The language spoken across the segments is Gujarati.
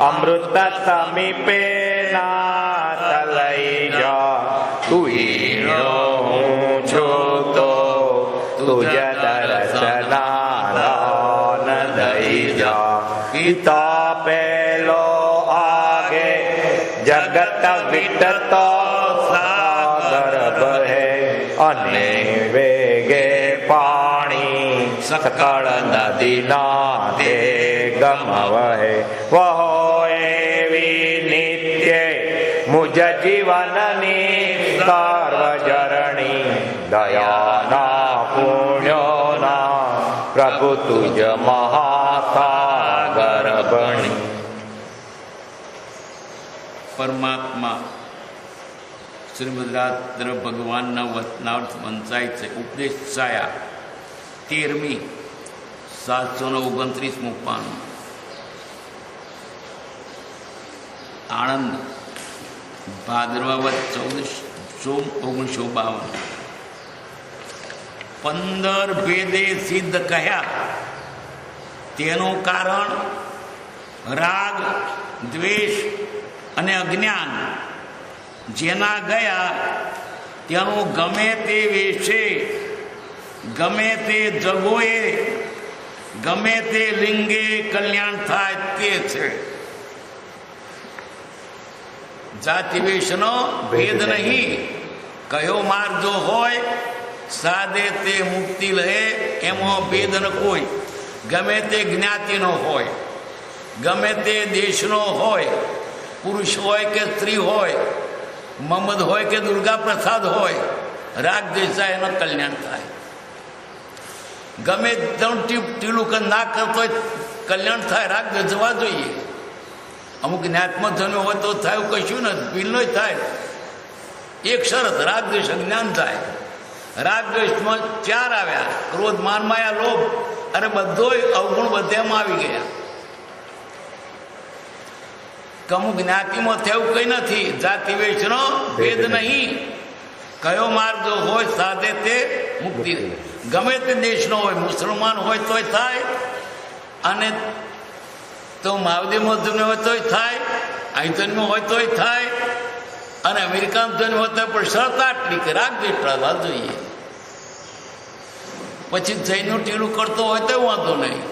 અમૃત સમીપે નાથ લઈ જા. તું હીરો હું છું તો તુજ દર્શના દઈ જા. પિતા પેલો આગે જગત વિટતો સાગર બહે અને વેગે પાણી સકળ નદી ના તે ગમ વહે. વહો એવી નિત્ય મુજ જીવનની સર્વજરણી દયાના પુણ્યોના પ્રભુ તુજ મહાસાગર બની. પરમાત્મા શ્રીમદ્રાત્ર ભગવાનના વચનાર્થ વંચાય છે. ઉપદેશ છાયા 13મી 729મું પાનું. આણંદ ભાદરવા વધ 1952. 15 ભેદે સિદ્ધ કહ્યા તેનું કારણ રાગ, દ્વેષ અને અજ્ઞાન. જેના ગયા તેનું ગમે તે વેશે, ગમે તે જગોએ, ગમે તે લિંગે કલ્યાણ થાય તે છે. જાતિ વેશનો ભેદ નહીં. કયો માર્ગ જો હોય સાદે તે મુક્તિ લહે, એમાં ભેદ ન કોઈ. ગમે તે જ્ઞાતિનો હોય, ગમે તે દેશનો હોય, પુરુષ હોય કે સ્ત્રી હોય, મહમ્મદ હોય કે દુર્ગા પ્રસાદ હોય, રાગ દેસાય એનો કલ્યાણ થાય. ગમે તેનું ટીલું ના કરતો હોય કલ્યાણ થાય. રાગ જવા જોઈએ. અમુક જ્ઞાતમાં જન્મ હોય તો થાય કશું ને પીલનો થાય. એક શરત રાગ દ્વેષ અજ્ઞાન થાય. રાગ દ્વેષમાં 4 આવ્યા: ક્રોધ, માન, માયા, લોભ. અને બધોય અવગુણ બધામાં આવી ગયા. અમુક જ્ઞાતિમાં થયું કઈ નથી. જાતિ વેશનો ભેદ નહીં. કયો માર્ગ હોય સાધે તે મુક્તિ. ગમે તે દેશનો હોય, મુસલમાન હોય તોય થાય, અને તો માવદીમાં જન્મ હોય તોય થાય, અહીં જન્મ હોય તોય થાય, અને અમેરિકામાં જન્મ હોય તો પણ શરત આટલી કે રાગ દ્વેષ ટાળવા જોઈએ. પછી જૈનનું ટીલું કરતો હોય તો વાંધો નહીં,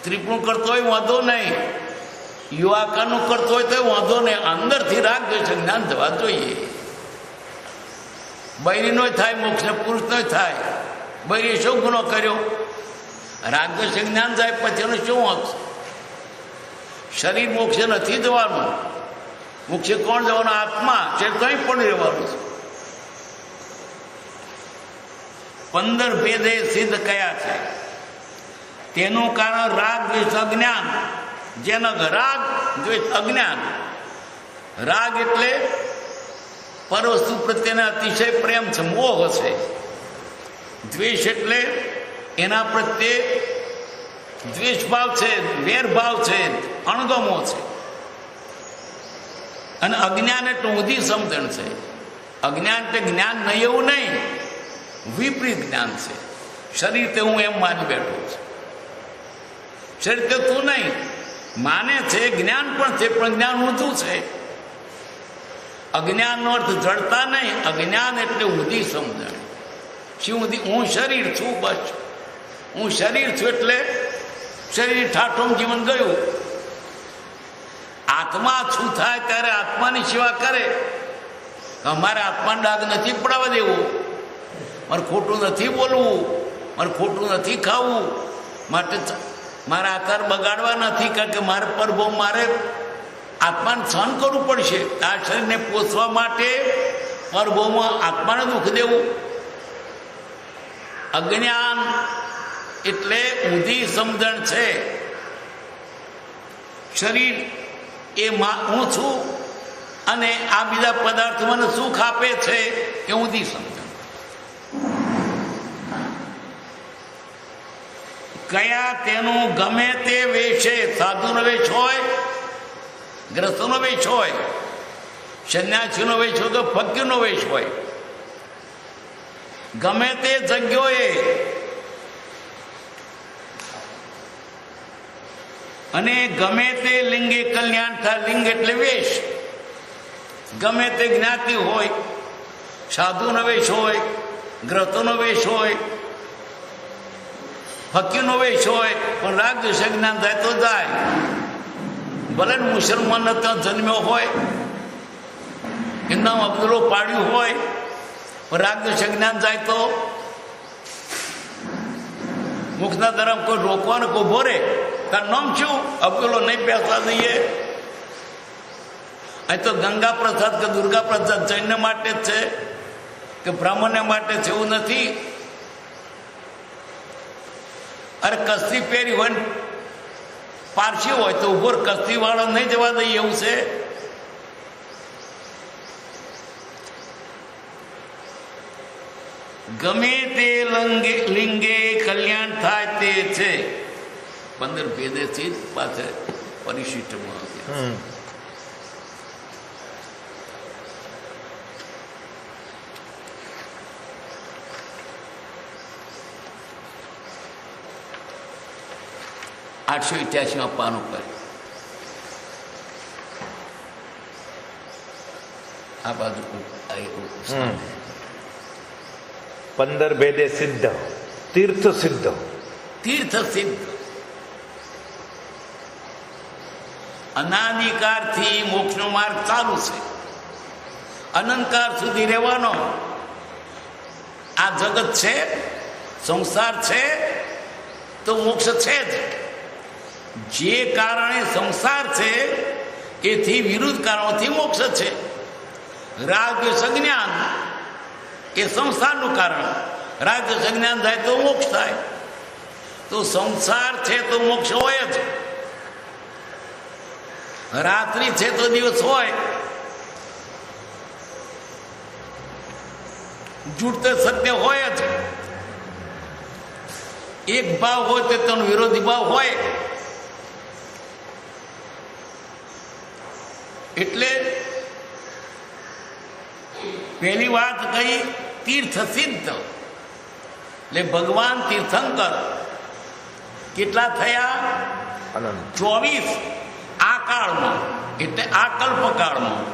ત્રિપુણ કરતો હોય વાંધો નહીં, યુવાકાનું કરતો હોય તો વાંધો નહીં. અંદરથી રાગ દ્વેષ જ્ઞાન થવા જોઈએ. બૈરીનો થાય મોક્ષ, પુરુષનો થાય. બૈરી શું ગુનો કર્યો? રાગ દ્વેષ જ્ઞાન થાય પછી એનો શું મોક્ષ? શરીર મોક્ષે નથી જવાનું. મોક્ષે કોણ જવાનું? આત્મા છે. કંઈ પણ રહેવાનું છે. 15 ભેદે સિદ્ધ કયા છે તેનું કારણ રાગ દ્વેષ અજ્ઞાન. જેનો રાગ દ્વેષ અજ્ઞાન. રાગ એટલે પરવસ્તુ પ્રત્યેનો અતિશય પ્રેમ છે, મોહ છે. દ્વેષ એટલે એના પ્રત્યે દ્વેષ ભાવ છે, વેરભાવ છે, અણગમો છે. અને અજ્ઞાન એટલે ઊંધી સમજણ છે. અજ્ઞાન એટલે જ્ઞાન નહીં એવું નહીં, વિપરીત જ્ઞાન છે. શરીર તે હું એમ માની બેઠો છું. શરીર તે તું નહીં માને છે. જ્ઞાન પણ છે, પણ જ્ઞાન ઊંધું છે. અજ્ઞાનનો અર્થ જડતા નહીં. અજ્ઞાન એટલે ઊંધી સમજણ. શું ઊંધી? હું શરીર છું, બસ. હું શરીર છું એટલે શરીર ઠાઠું જીવન ગયું. આત્મા શું થાય ત્યારે આત્માની સેવા કરે. અમારે આત્માને ડાઘ નથી પડાવવા દેવું, મારે ખોટું નથી બોલવું, મારે ખોટું નથી ખાવું, માટે મારા આકાર બગાડવા નથી. કારણ કે મારે પરભો મારે આત્માને સહન કરવું પડશે. આ શરીરને પોષવા માટે પરભોમાં આત્માને દુઃખ દેવું. અજ્ઞાન એટલે ઊંધી સમજણ છે. શરીર એ હું છું અને આ બીજા પદાર્થો મને સુખ આપે છે એ ઊંધી સમજણ. કયા તેનું ગમે તે વેશે, સાધુનો વેશ હોય, ગ્રસ્તનો વેશ હોય, સંન્યાસીનો વેશ હોય, તો ફકીરનો વેશ હોય. ગમે તે જગ્યાએ અને ગમે તે લિંગે કલ્યાણ થાય. લિંગ એટલે વેશ. ગમે તે જ્ઞાતિ હોય, સાધુનો વેશ હોય, ગ્રહતોનો વેશ હોય, ફકીરનો વેશ હોય, પણ રાગ દ્વેષ જ્ઞાન થાય તો જાય. ભલે મુસલમાન ત્યાં જન્મ્યો હોય, એમના અબ્દુલો પાડ્યું હોય, પણ રાગ દ્વેષ જ્ઞાન જાય તો મુખના ધર્મ કોઈ રોકવાનો કોઈ ભોરે તાર નામ શું? અબ્દુલો નહીં બેસવા દઈએ. અહીં તો ગંગા પ્રસાદ કે દુર્ગા પ્રસાદ જૈન માટે જ છે કે બ્રાહ્મણને માટે છે એવું નથી. અરે કસ્તી પહેરી હોય ને પારસી હોય તો ઉભો કસ્તી વાળો નહીં જવા દઈએ એવું છે. ગમે તે લિંગે કલ્યાણ થાય તે છે. 15 ભેદેથી પાસે પરિશિષ્ટમાં આવે. આઠસો 88 પાનું પર આ બાજુ 15 ભેદે સિદ્ધ, તીર્થ સિદ્ધ. તીર્થ સિદ્ધ અનાદિકાળથી મોક્ષનો માર્ગ ચાલુ છે. અનંતકાળ સુધી રહેવાનો. આ જગત છે, સંસાર છે તો મોક્ષ છે જ. જે કારણે સંસાર છે એથી વિરુદ્ધ કારણોથી મોક્ષ છે. રાગ દ્વેષ અજ્ઞાન એ સંસારનું કારણ. રાગ દ્વેષ અજ્ઞાન થાય તો મોક્ષ થાય. તો સંસાર છે તો મોક્ષ હોય જ. રાત્રિ છે તો દિવસ હોય. જૂઠ તો સત્ય હોય જ. એક ભાવ હોય તો તેનો વિરોધી ભાવ હોય. એટલે પહેલી વાત કહી તીર્થ સિદ્ધ. એટલે ભગવાન તીર્થંકર કેટલા થયા? 24 આ કાળમાં, એટલે આ કલ્પકાળમાં.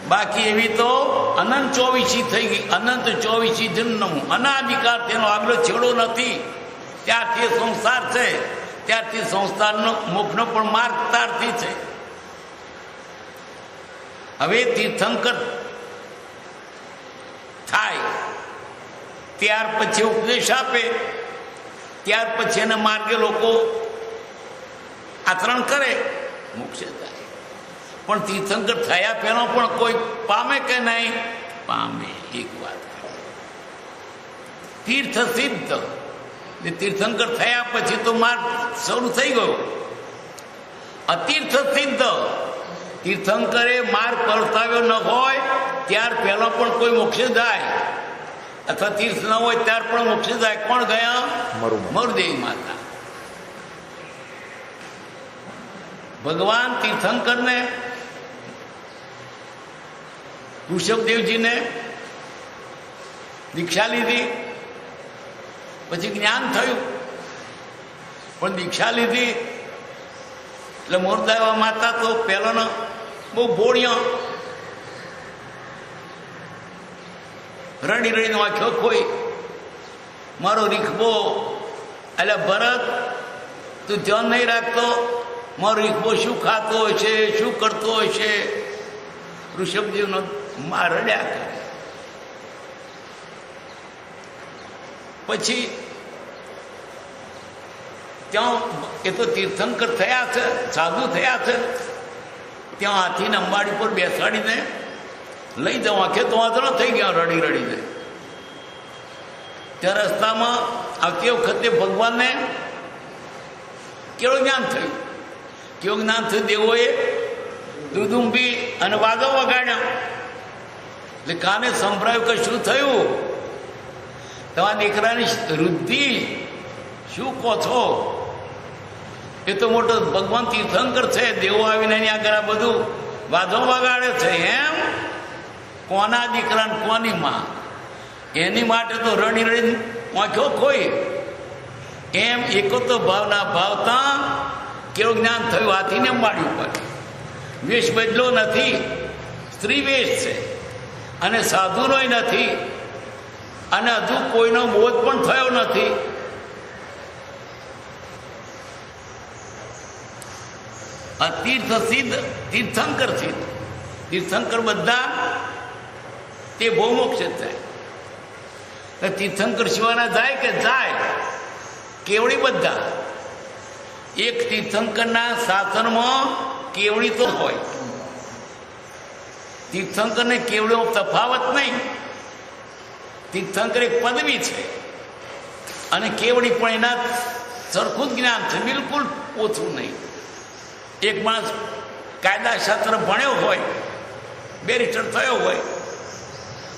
બાકી એવી તો અનંત 24 થઈ ગઈ. અનંત 24 જન્મ અનાદિકાળ, તેનો આગલો છેડો નથી. ત્યારથી સંસાર છે, ત્યારથી સંસારનો મોક્ષનો પણ માર્ગ તારથી છે. હવે તીર્થંકર થાય ત્યાર પછી ઉપદેશ આપે, ત્યાર પછી એના માર્ગે લોકો આચરણ કરે, મોક્ષે થાય. પણ તીર્થંકર થયા પહેલા પણ કોઈ પામે કે નહીં? પામે. એક વાત તીર્થ સિદ્ધ. તીર્થંકર થયા પછી તો માર્ગ શરૂ થઈ ગયો. અતીર્થ સિદ્ધ. તીર્થંકરે માર્ગ પરતાવ્યો ન હોય ત્યાર પહેલા પણ કોઈ મોક્ષે જાય, અથવા તીર્થ ન હોય ત્યાર પણ મોક્ષે જાય. કોણ ગયા? મરુદેવી માતા. ભગવાન તીર્થંકરને, ઋષભદેવજીને દીક્ષા લીધી, પછી જ્ઞાન થયું. પણ દીક્ષા લીધી એટલે મોરદાવા માતા તો પહેલાનો બહુ ભોળિયા, રડી રડીને વાંખ્યો કોઈ મારો રીખબો. એટલે ભરત તું ધ્યાન નહીં રાખતો, મારો રીખબો શું ખાતો હોય છે, શું કરતો હોય છે. ઋષભદેવનો માં રડ્યા કરે. પછી ત્યાં એ તો તીર્થંકર થયા છે, સાધુ થયા છે, ત્યાં હાથીને અંબાડી પર બેસાડીને લઈ જાઉં. આંખે તો વાંધો થઈ ગયા રડી રડીને. ત્યાં રસ્તામાં આવતી વખતે ભગવાનને કેવું જ્ઞાન થયું? કેવું જ્ઞાન થયું? દેવોએ દુદુંબી અને વાદો વગાડ્યા. એટલે કાને સંભળાયું કે શું થયું? તમારા દીકરાની વૃદ્ધિ શું કહો છો? એ તો મોટો ભગવાન તીર્થંકર છે, દેવો આવીને એની આગળ આ બધું વાદો વગાડે છે. એમ કોના દીકરા ને કોની માં? એની માટે તો રડી રડી વાંખ્યો કોઈ. એમ એકો તો ભાવના ભાવતા કેવું જ્ઞાન થયું? હાથીને માળ્યું પર વેશ બદલો નથી, સ્ત્રી વેશ છે અને સાધુનોય નથી અને હજુ કોઈનો બોધ પણ થયો નથી. આ તીર્થ સિદ્ધ, તીર્થંકર સિદ્ધ, તીર્થંકર બધા તે બહુ મોક્ષ થાય. તીર્થંકર સિવાયના જાય કે જાય? કેવડી બધા. એક તીર્થંકરના શાસનમાં કેવડી તો હોય. તીર્થંકર ને કેવડીનો તફાવત નહીં. તીર્થંકર એક પદવી છે અને કેવડી પણ એના સરખું જ જ્ઞાન છે, બિલકુલ ઓછું નહીં. એક માણસ કાયદાશાસ્ત્ર ભણ્યો હોય, બેરિસ્ટર થયો હોય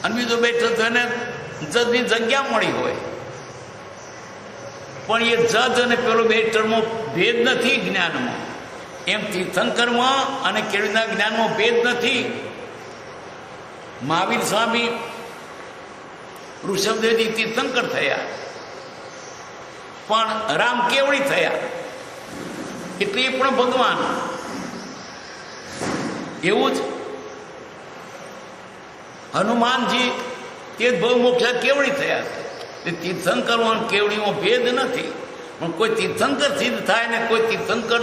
અને બીજો બેરિસ્ટર થઈને જજની જગ્યા મળી હોય, પણ એ જજ અને પેલો બેરિસ્ટરમાં ભેદ નથી જ્ઞાનમાં. એમ તીર્થંકરમાં અને કેળવીના જ્ઞાનમાં ભેદ નથી. મહાવીર સ્વામી ઋષભદેવજી તીર્થંકર થયા, પણ રામ કેવડી થયા, એટલે એ પણ ભગવાન. એવું જ હનુમાનજી તે જ બહુ મોક્ષ કેવડી થયા છે. તીર્થંકરમાં કેવડીમાં ભેદ નથી, પણ કોઈ તીર્થંકર સિદ્ધ થાય ને કોઈ તીર્થંકર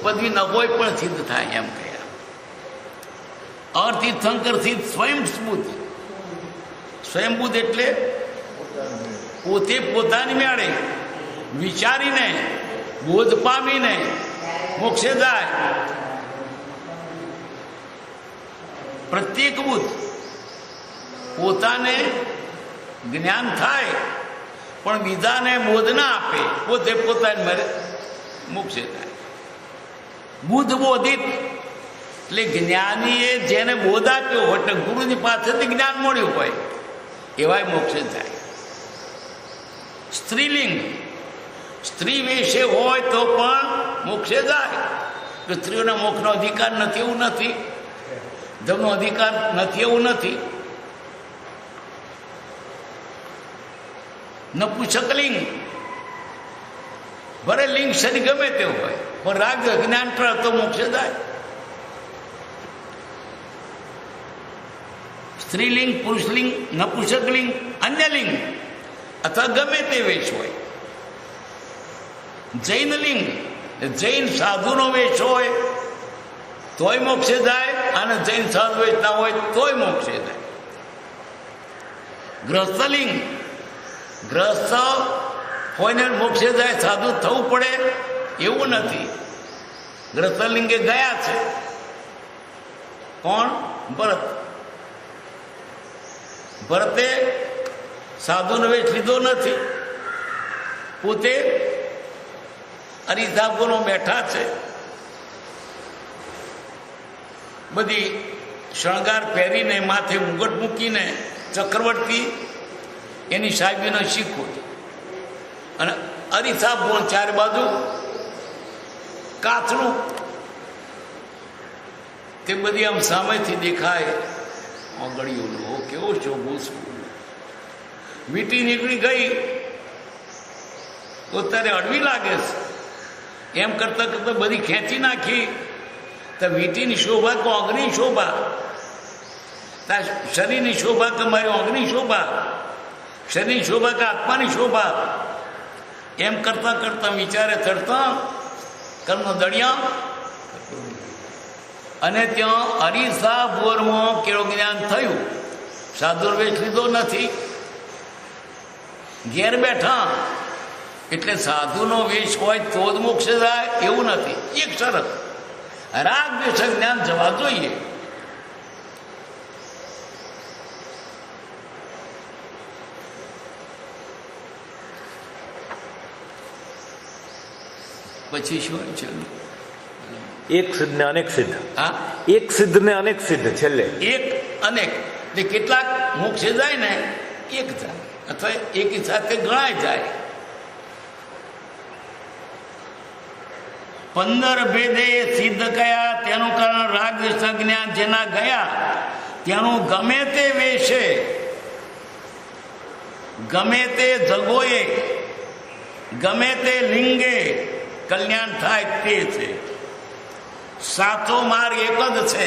પદવી ન હોય પણ સિદ્ધ થાય એમ કહ્યા. અર તીર્થંકર સિદ્ધ સ્વયંબુદ્ધ. સ્વયંબુદ્ધ એટલે પોતે પોતાની મેળે વિચારીને બોધ પામીને મોક્ષે જાય. પ્રત્યેક બુદ્ધ પોતાને જ્ઞાન થાય પણ બીજાને બોધ ના આપે, પોતે પોતાને મરે મોક્ષે જાય. બુદ્ધ બોધિત એટલે જ્ઞાનીએ જેને બોધ આપ્યો હોય, એટલે ગુરુની પાસેથી જ્ઞાન મળ્યું હોય એવાય મોક્ષે જાય. સ્ત્રીલિંગ, સ્ત્રી વેશે હોય તો પણ મોક્ષે જાય. સ્ત્રીઓના મોક્ષનો અધિકાર નથી એવું નથી, ધર્મનો અધિકાર નથી એવું નથી. નપુંસકલિંગ, ભલે લિંગ શરીર ગમે તે હોય પણ રાગ જ્ઞાન તો મોક્ષે જાય. સ્ત્રીલિંગ, પુરુષલિંગ, નપુંસકલિંગ, અન્ય લિંગ અથવા ગમે તે વેશ હોય. જૈન લિંગ, જૈન સાધુનો વેશ હોય તોય મોક્ષે જાય અને જૈન સાધુ વેશ ના હોય તોય મોક્ષે જાય. ગ્રસ્તલિંગ, ગ્રસ્ત હોય ને મોક્ષે જાય, સાધુ થવું પડે એવું નથી. ગ્રસ્તલિંગે ગયા છે. કોણ? ભરત. ભરતે સાધુનો વેશ લીધો નથી, પોતે હરિધાગોનો બેઠા છે. બધી શણગાર પહેરીને માથે મુગટ મૂકીને ચક્રવર્તી એની સાહેબીનો શીખો અને હરિસાબ પણ ચારે બાજુ કાચનું, તે બધી આમ સામેથી દેખાય. ઓગળીઓ કેવો શોભો છું. વીંટી નીકળી ગઈ તો તારે અડવી લાગે છે. એમ કરતા કરતા બધી ખેંચી નાખી તો વીંટીની શોભા કે ઓગણી શોભા, તાર શરીરની શોભા કે મારી ઓગણી શોભા, શરીરની શોભા કે આત્માની શોભા. એમ કરતા કરતા વિચારે ચડતા કર્મનો દળિયા અને ત્યાં હરિસા બોરમાં કેળો જ્ઞાન થયું. સાધુ વેશ લીધો નથી, ઘેર બેઠા. એટલે સાધુનો વેશ હોય તો જ મોક્ષે જાય એવું નથી. એક શરત, રાગ દ્વેષ જ્ઞાન જવા જોઈએ. પછી શું છે? એક સિદ્ધ ને અનેક સિદ્ધ. હા, એક સિદ્ધ ને અનેક સિદ્ધ. છેલ્લે એક અનેક એટલે કેટલાક મોક્ષે જાય ને એક જાય અથવા એક સાથે ગણાય જાય. 15 ભેદે સિદ્ધ કયા, તેનું કારણ રાગ દ્વેષ જ્ઞાન જેના ગયા તેનું ગમે તે વેશે, ગમે તે જગોએ, ગમે તે લિંગે કલ્યાણ થાય તે છે. સાચો માર્ગ એક જ છે,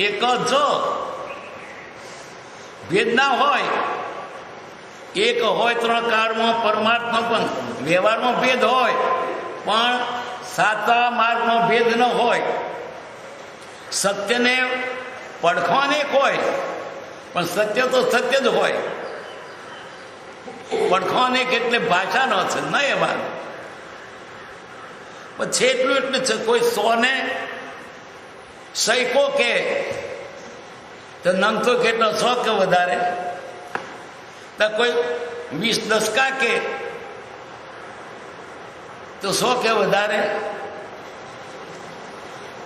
એક જ. ભેદ ના હોય, એક હોય ત્રણ કાળમાં પરમાત્મા, પણ વ્યવહારમાં ભેદ હોય, પણ સાચા માર્ગનો ભેદ ન હોય. સત્યને પડખવાને એક હોય, પણ સત્ય તો સત્ય જ હોય. પડખવાને એટલે ભાષા નો છે, ન એ વાત. પણ છે એટલું છે, કોઈ 100 ને સૈકો કે તો નંગ તો કેટલો 100 કે વધારે, તો કોઈ 20 દશકા કે તો 100 કે વધારે,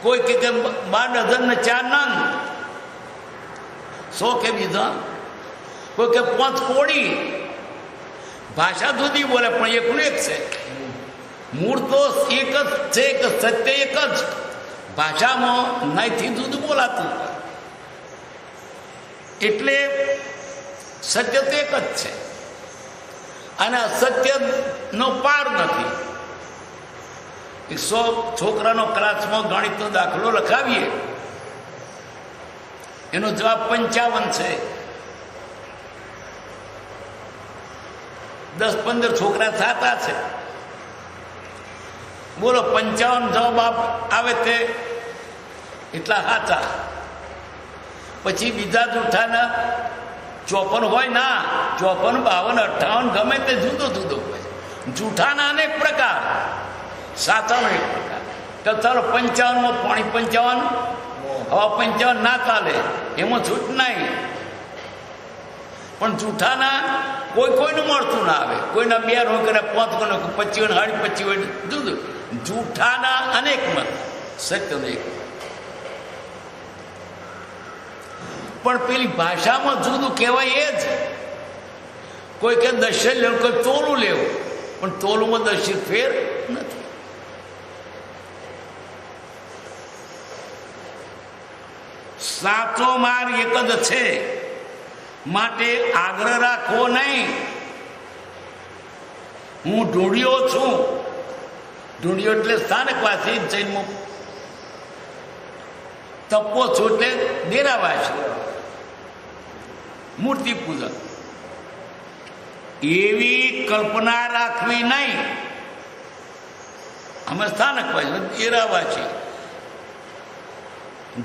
કોઈ કે 12 ડઝન ને 4 નંગ 100 કે બીજા, કોઈ કે 5 કોડી. ભાષા જુદી બોલે પણ એકલું એક છે. મૂળ તો એક જ છે, કે સત્ય એક જ. ભાષામાં નહીંથી જુદું બોલાતું, એટલે સત્ય તો એક જ છે, અને અસત્યનો પાર નથી. 100 છોકરાનો ક્લાસમાં ગણિતનો દાખલો લખાવીએ, એનો જવાબ 55 છે. 10-15 છોકરા થતા છે, બોલો 55 જવાબ આવે તે એટલા સાચા. પછી બીજા જૂઠાના 54 હોય ના, 54, 52, 58 ગમે તે જુદો જુદો હોય. જૂઠાના અનેક પ્રકાર, સાચાનો એક પ્રકાર. તો ચાલો 55 પોણી 55, હવે 55 ના ચાલે, એમાં છૂટ નહીં. પણ જૂઠાના કોઈનું મળતું ના આવે. કોઈના 2 હોય, કોઈના 5, કોઈના 25, 25 હોય, જુદું. જૂઠાના અનેક મત, સત્યનો એક. પણ પેલી ભાષામાં જુદું કહેવાય એ જ. કોઈ કે 10 લેવું, કોઈ તોલું લેવું, પણ તોલુમાં 10 ફેર નથી. સાચો માર્ગ એક જ છે, માટે આગ્રહ રાખવો નહીં. હું ઢૂંઢ્યો છું. ઢૂંઢ્યો એટલે સ્થાનકવાસી, જૈનમાં તપો છું એટલે ડેરાવાસી, મૂર્તિ પૂજક. એવી કલ્પના રાખવી નહીં. અમે સ્થાનકવાસી, ડેરાવાસી.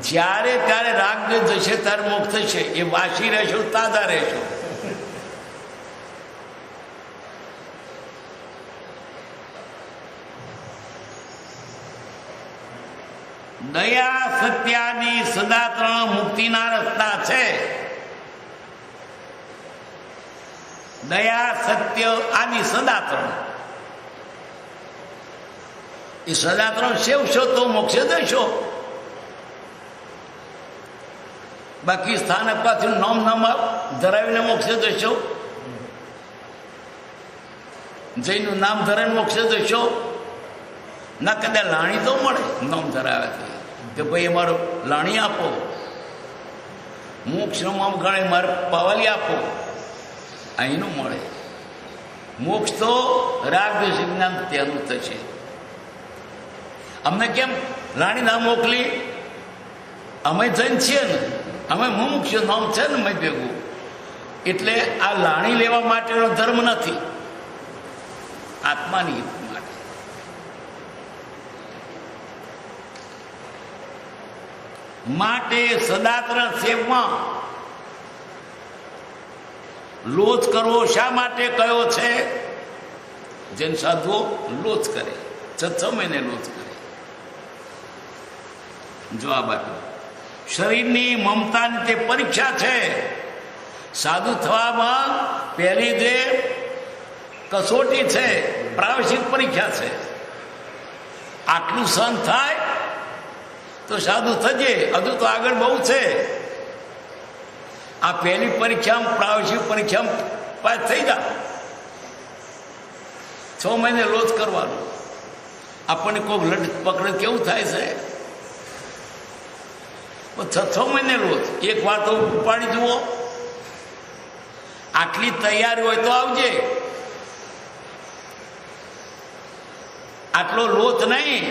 જ્યારે ત્યારે રાગ જશે ત્યારે મોક્ષ થશે. એ વાસી રહેશો, તાજા રહેશો. દયા સત્યાદિ સદા 3 મુક્તિના રસ્તા છે. દયા સત્ય આદિ સદા 3, એ સદા 3 સેવશો તો મોક્ષે જશો. બાકી સ્થાનક પાછું નામ ધરાવીને મોક્ષે જશો. જૈનનું નામ ધરાવીને મોક્ષે જશો ના. કદાચ લાણી તો મળે નામ ધરાવે કે ભાઈ અમારો લાણી આપો, મોક્ષનું નામ ગણે મારે પાવાલી આપો, અહીંનું મળે. મોક્ષ તો રાગ જ્ઞાન ત્યાંનું થશે. અમને કેમ લાણી ના મોકલી? અમે જૈન છીએ ને, અમે મુમુક્ષ નામ છે ને મેં ભેગું. એટલે આ લાણી લેવા માટેનો ધર્મ નથી, આત્માની માટે. માટે સદાત્ર સેવમાં લોચ કરવો શા માટે કયો છે? જૈન સાધુઓ લોચ કરે, 6 મહિને લોચ કરે. જવાબ આપ્યો, શરીરની મમતાની તે પરીક્ષા છે. સાધુ થવામાં પહેલી જે કસોટી છે, પ્રાવશિક પરીક્ષા છે. આટલું સહન થાય તો સાધુ થજે, હજુ તો આગળ બહુ છે. આ પહેલી પરીક્ષામાં, પ્રાવશિક પરીક્ષામાં પાસ થઈ જા. 6 મહિને લોચ કરવાનો. આપણને કોઈ લડ પકડે કેવું થાય છે? 6 મહિને રોજ એક વાર તો ઉપાડી જુઓ. આટલી તૈયારી હોય તો આવજે. આટલો લોથ નહીં,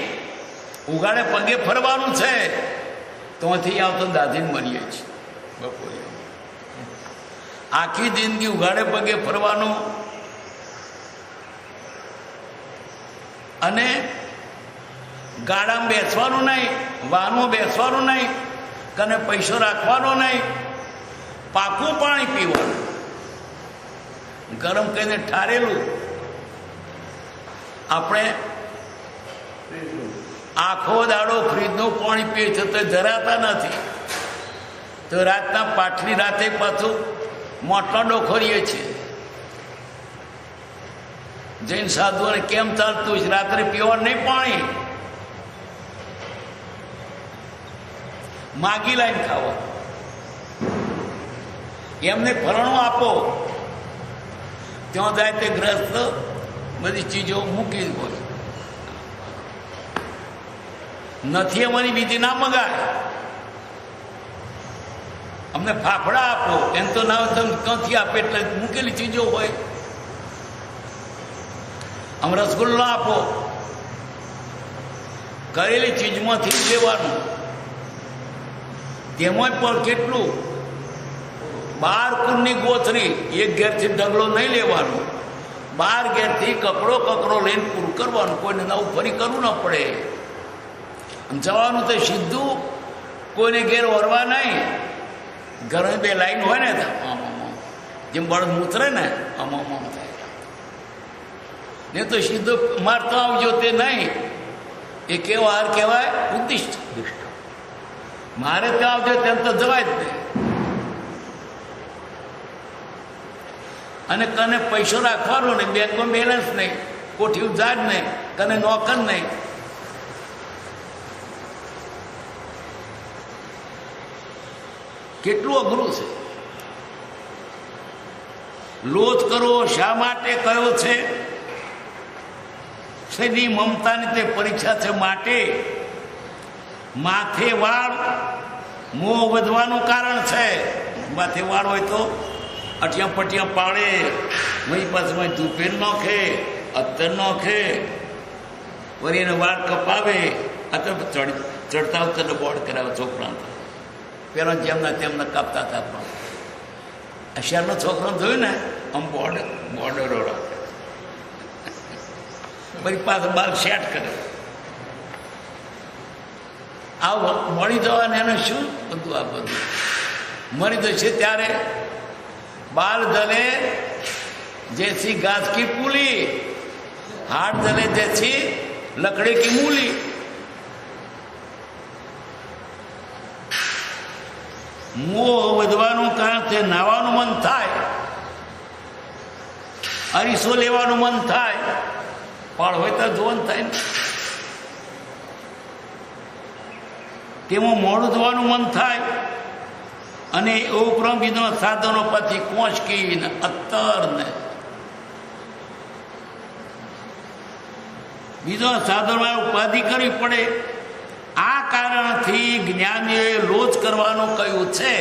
ઉગાડે પગે ફરવાનું છે. તો અહીંથી આવતો દાદીને મળીએ છીએ બપોરે. આખી જિંદગી ઉગાડે પગે ફરવાનું અને ગાડામાં બેસવાનું નહીં, વાહનમાં બેસવાનું નહીં, કને પૈસો રાખવાનો નહીં, પાકું પાણી પીવાનું, ગરમ કરીને ઠારેલું. આપણે આખો દાડો ફ્રીજનું પાણી પીએ છે તો ધરાતા નથી, તો રાતના પાછલી રાતે પાછું મોટો ડોખરીએ છીએ. જૈન સાધુઓને કેમ ચાલતું છે? રાત્રે પીવાનું નહીં પાણી, માગી લાઈને ખાવા. એમને ફરણું આપો, ત્યાં જાય તે ગ્રસ્ત બધી ચીજો મૂકી હોય. નથી અમારી બીજી ના મગાય. અમને ફાફડા આપો, એમ તો ના તમે ક્યાંથી આપે, એટલે મૂકેલી ચીજો હોય. આમ રસગુલ્લો આપો, કરેલી ચીજમાંથી જ લેવાનું. તેમાં પણ કેટલું 12 કુળની ગોથરી, એક ઘેરથી ઢગલો નહીં લેવાનો, 12 ઘેરથી કકડો લઈને પૂરું કરવાનું. કોઈને નવું ફરી કરવું ન પડે. જવાનું તો સીધું, કોઈને ઘેર વરવા નહીં. ઘરે 2 લાઈન હોય ને, જેમ બળદ મૂતરે ને આમ થાય ને, તો સીધું મારતો આવજો તે નહીં. એ કેવો હાર કહેવાય? ઉદ્દિષ્ટ. મારે ત્યાં આવજો તેમ તો જવાય જ નહીં. અને કને પૈસો રાખવાનો નહીં, બેંકમાં બેલેન્સ નહીં, કોઠી ઉજાડ નહીં, કને નોકર નહીં. કેટલું અઘરું છે. લોથ કરવો શા માટે કયો છે? શેની મમતાની તે પરીક્ષા છે. માટે માથે વાળ મોં વધવાનું કારણ છે. માથે વાળ હોય તો અટિયા પટિયા પાડે, વહી પાછું ધૂપેર નોખે, અત્તર નોખે, વળી એને વાળ કપાવે. આ તો ચડતા ઉતરને બોર્ડ કરાવે છોકરા. પેલા જેમના તેમને કાપતા હતા. પણ શહેરનો છોકરો જોયું ને, આમ બોર્ડરો રાખે, પછી પાછું બાલ સેટ કરે. આ મળી જવાને એને શું બધું, આ બધું મળી જશે ત્યારે બાલ જલે જૈસી ઘાસ કી પૂલી, હાથ જલે જૈસી લકડી કી મૂલી. મોહ વધવાનું કારણ છે. નાવાનું મન થાય, અરીસો લેવાનું મન થાય, પણ હોય તો જોવાનું થાય ને. તેમાં મોડું ધોવાનું મન થાય, અને એ ઉપરાંત બીજા સાધનો પછી કોંચકી ને અત્તર ને બીજા સાધનો ઉપાધિ કરવી પડે. આ કારણથી જ્ઞાનીઓએ લોચ કરવાનું કહ્યું છે.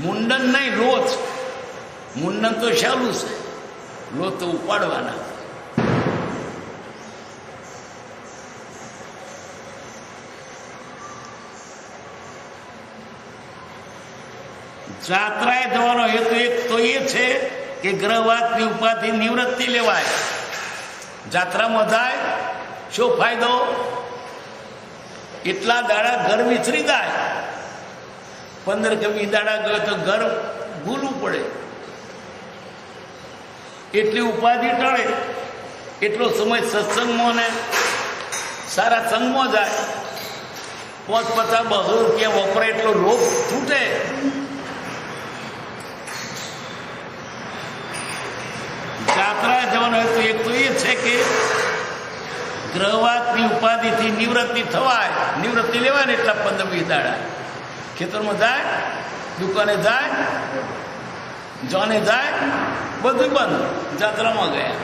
મુંડન નહીં, લોચ. મુંડન તો સહેલું છે, લોચ તો ઉપાડવાના. જાત્રાએ જવાનો હેતુ એક તો એ છે કે ગ્રહવાતની ઉપાધિ નિવૃત્તિ લેવાય. જાત્રામાં જાય શું ફાયદો? એટલા દાડા ઘર વિસરી જાય. 15 કે 20 દાડા ગયો તો ઘર ભૂલવું પડે. એટલી ઉપાધિ ટળે. એટલો સમય સત્સંગમાં ને સારા સંગમાં જાય. 50-200 રૂપિયા વપરાય એટલો લોભ છૂટે. જાત્રા જવાનો હેતુ એક તો એ છે કે ગ્રહવાતની ઉપાધિથી નિવૃત્તિ થવાય. નિવૃત્તિ લેવાય ને એટલા 15-20 દાડા ખેતરમાં જાય, દુકાને જાય, જોને જાય, બધું બંધ. જાત્રામાં ગયા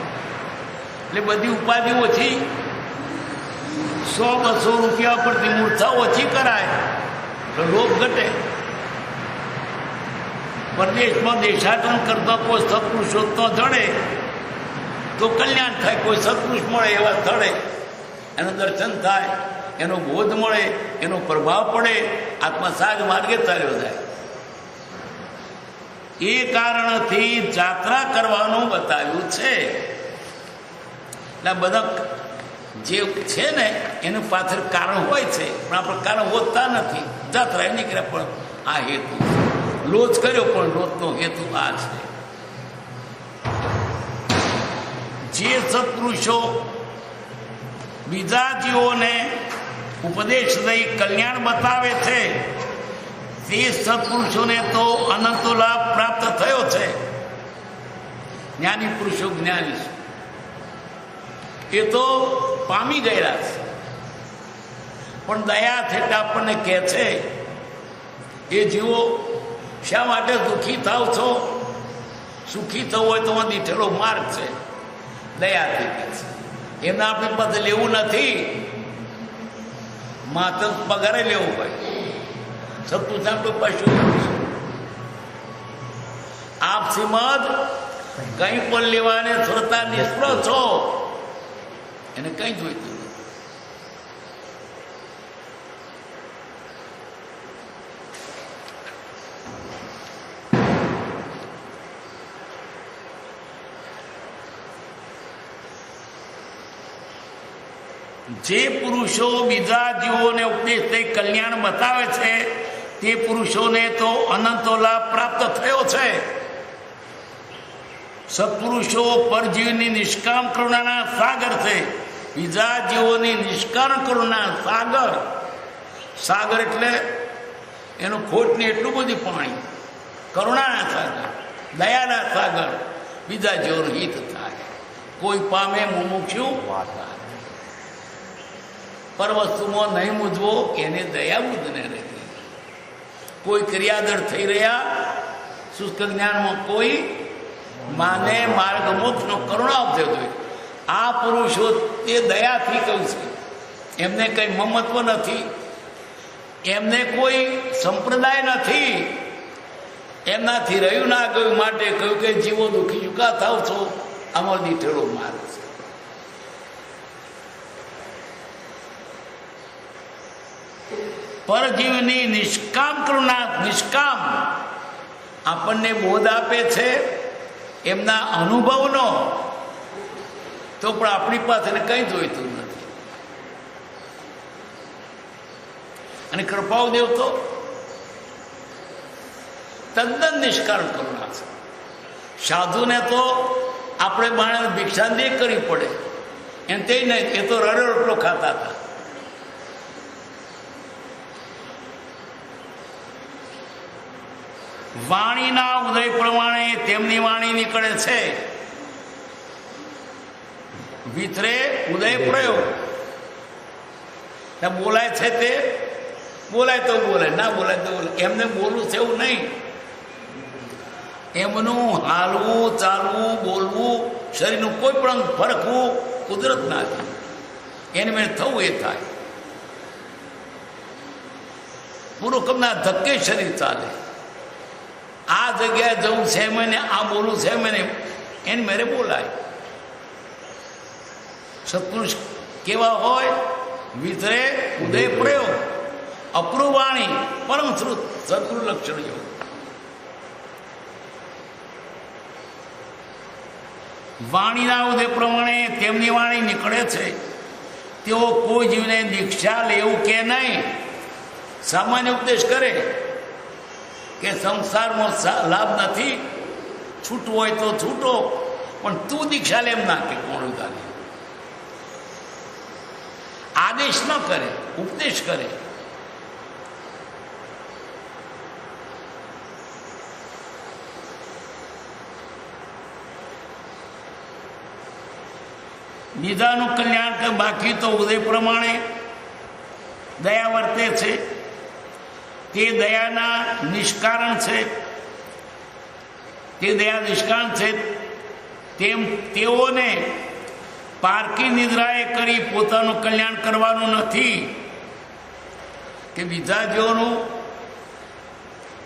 એટલે બધી ઉપાધિ ઓછી. 100-200 રૂપિયા પરથી મૂર્છા ઓછી કરાય તો લોભ ઘટે. પરદેશમાં દેશાટન કરતા કોઈ સત્પુરુષો તો જડે તો તો કલ્યાણ થાય. કોઈ સત્પુરુષ મળે એવા સ્થળે એનું દર્શન થાય, એનો બોધ મળે, એનો પ્રભાવ પડે, આત્મા સાગ માર્ગે ચાલ્યો જાય. એ કારણથી જાત્રા કરવાનું બતાવ્યું છે. એટલે બધા જે છે ને એનું પાછળ કારણ હોય છે, પણ આપણે કારણ હોતા નથી. જાત્રા એ નીકળ્યા પણ આ હેતુ લોચ કર્યો, પણ લોચનો હેતુ આ છે. જે સત્પુરુષો બીજા જીવોને ઉપદેશ દઈ કલ્યાણ બતાવે છે તે સત્પુરુષોને તો અનંતો લાભ પ્રાપ્ત થયો છે. જ્ઞાની પુરુષો જ્ઞાની છે, એ તો પામી ગયેલા છે. પણ દયા થેટ આપણને કહે છે એ જીવો શા માટે દુઃખી થાવ છો? સુખી થવું હોય તો દીઠેલો માર્ગ છે. દયાથી કહે છે. એમને આપણી પાસે લેવું નથી, માત્ર પગારે લેવું હોય. સત્પુરુષ આપણું પશુ આપ શ્રીમદ કંઈ પણ લેવાને સ્વતા નિષ્ફળ છો, એને કંઈ જોઈતું નથી. જે પુરુષો બીજા જીવોને ઉપદેશ થઈ કલ્યાણ બતાવે છે તે પુરુષોને તો અનંતો લાભ પ્રાપ્ત થયો છે. સત્પુરુષો પરજીવની નિષ્કામ કરુણાના સાગર છે. બીજા જીવોની નિષ્કામ કરુણા સાગર. સાગર એટલે એનું ખોટ ને એટલું બધું પાણી. કરુણાના સાગર, દયાના સાગર. બીજા જીવોનું હિત થાય, કોઈ પામે મુમુક્ષુ વાતા. પર વસ્તુમાં નહીં મૂજવો, એને દયા બુદ્ધને રહી. કોઈ ક્રિયાદર થઈ રહ્યા શુષ્ક જ્ઞાનમાં, કોઈ માને માર્ગ મોક્ષનો કરુણા ઉપદેશ હોય. આ પુરુષો તે દયાથી કહ્યું છે. એમને કંઈ મમત્વ નથી, એમને કોઈ સંપ્રદાય નથી, એમનાથી રહ્યું ના ગયું માટે કહ્યું કે જીવો દુઃખી ચૂકા થાવ છો, આમાં દીઠેલો માર્ગ છે. પરજીવની નિષ્કામ કરુણા, નિષ્કામ આપણને બોધ આપે છે એમના અનુભવનો, તો પણ આપણી પાસે કંઈ જોઈતું નથી. અને કૃપાદેવ તો તદ્દન નિષ્કામ કરુણા છે. સાધુને તો આપણે બાણે ભિક્ષાંદેય કરવી પડે, એમ તે નહીં, એ તો રડો રોટલો ખાતા હતા. વાણીના ઉદય પ્રમાણે તેમની વાણી નીકળે છે. વિતરે ઉદય પ્રયોગ. બોલાય છે તે બોલાય તો બોલાય, ના બોલાય તો બોલાય. એમને બોલવું છે એવું નહીં. એમનું હાલવું, ચાલવું, બોલવું, શરીરનું કોઈ પણ ફરકવું કુદરત ના છે. એને મેં થવું એ થાય. પૂર્વકમના ધક્કે શરીર ચાલે. આ જગ્યાએ જવું છે મને, આ બોલવું છે મને, એને મેરે બોલાય. સત્પુરુષ કેવા હોય? વિતરે ઉદય પ્રયોગ, અપ્રુવાણી, પરમ શ્રુત, સદગુરુ લક્ષણ યોગ. વાણીના ઉદય પ્રમાણે તેમની વાણી નીકળે છે. તેઓ કોઈ જીવને દીક્ષા લેવું કે નહીં. સામાન્ય ઉપદેશ કરે કે સંસારમાં લાભ નથી, છૂટવું હોય તો છૂટો, પણ તું દીક્ષા લે એમ ના કે કોણ ઉતારે. આદેશ ન કરે, ઉપદેશ કરે. બીજાનું કલ્યાણ કે બાકી તો ઉદય પ્રમાણે દયા વર્તે છે. તે દયાના નિષ્કારણ છે, તે દયા નિષ્કારણ છે. તેમ તેઓને પારકી નિદ્રાએ કરી પોતાનું કલ્યાણ કરવાનું નથી કે બીજા જેઓનું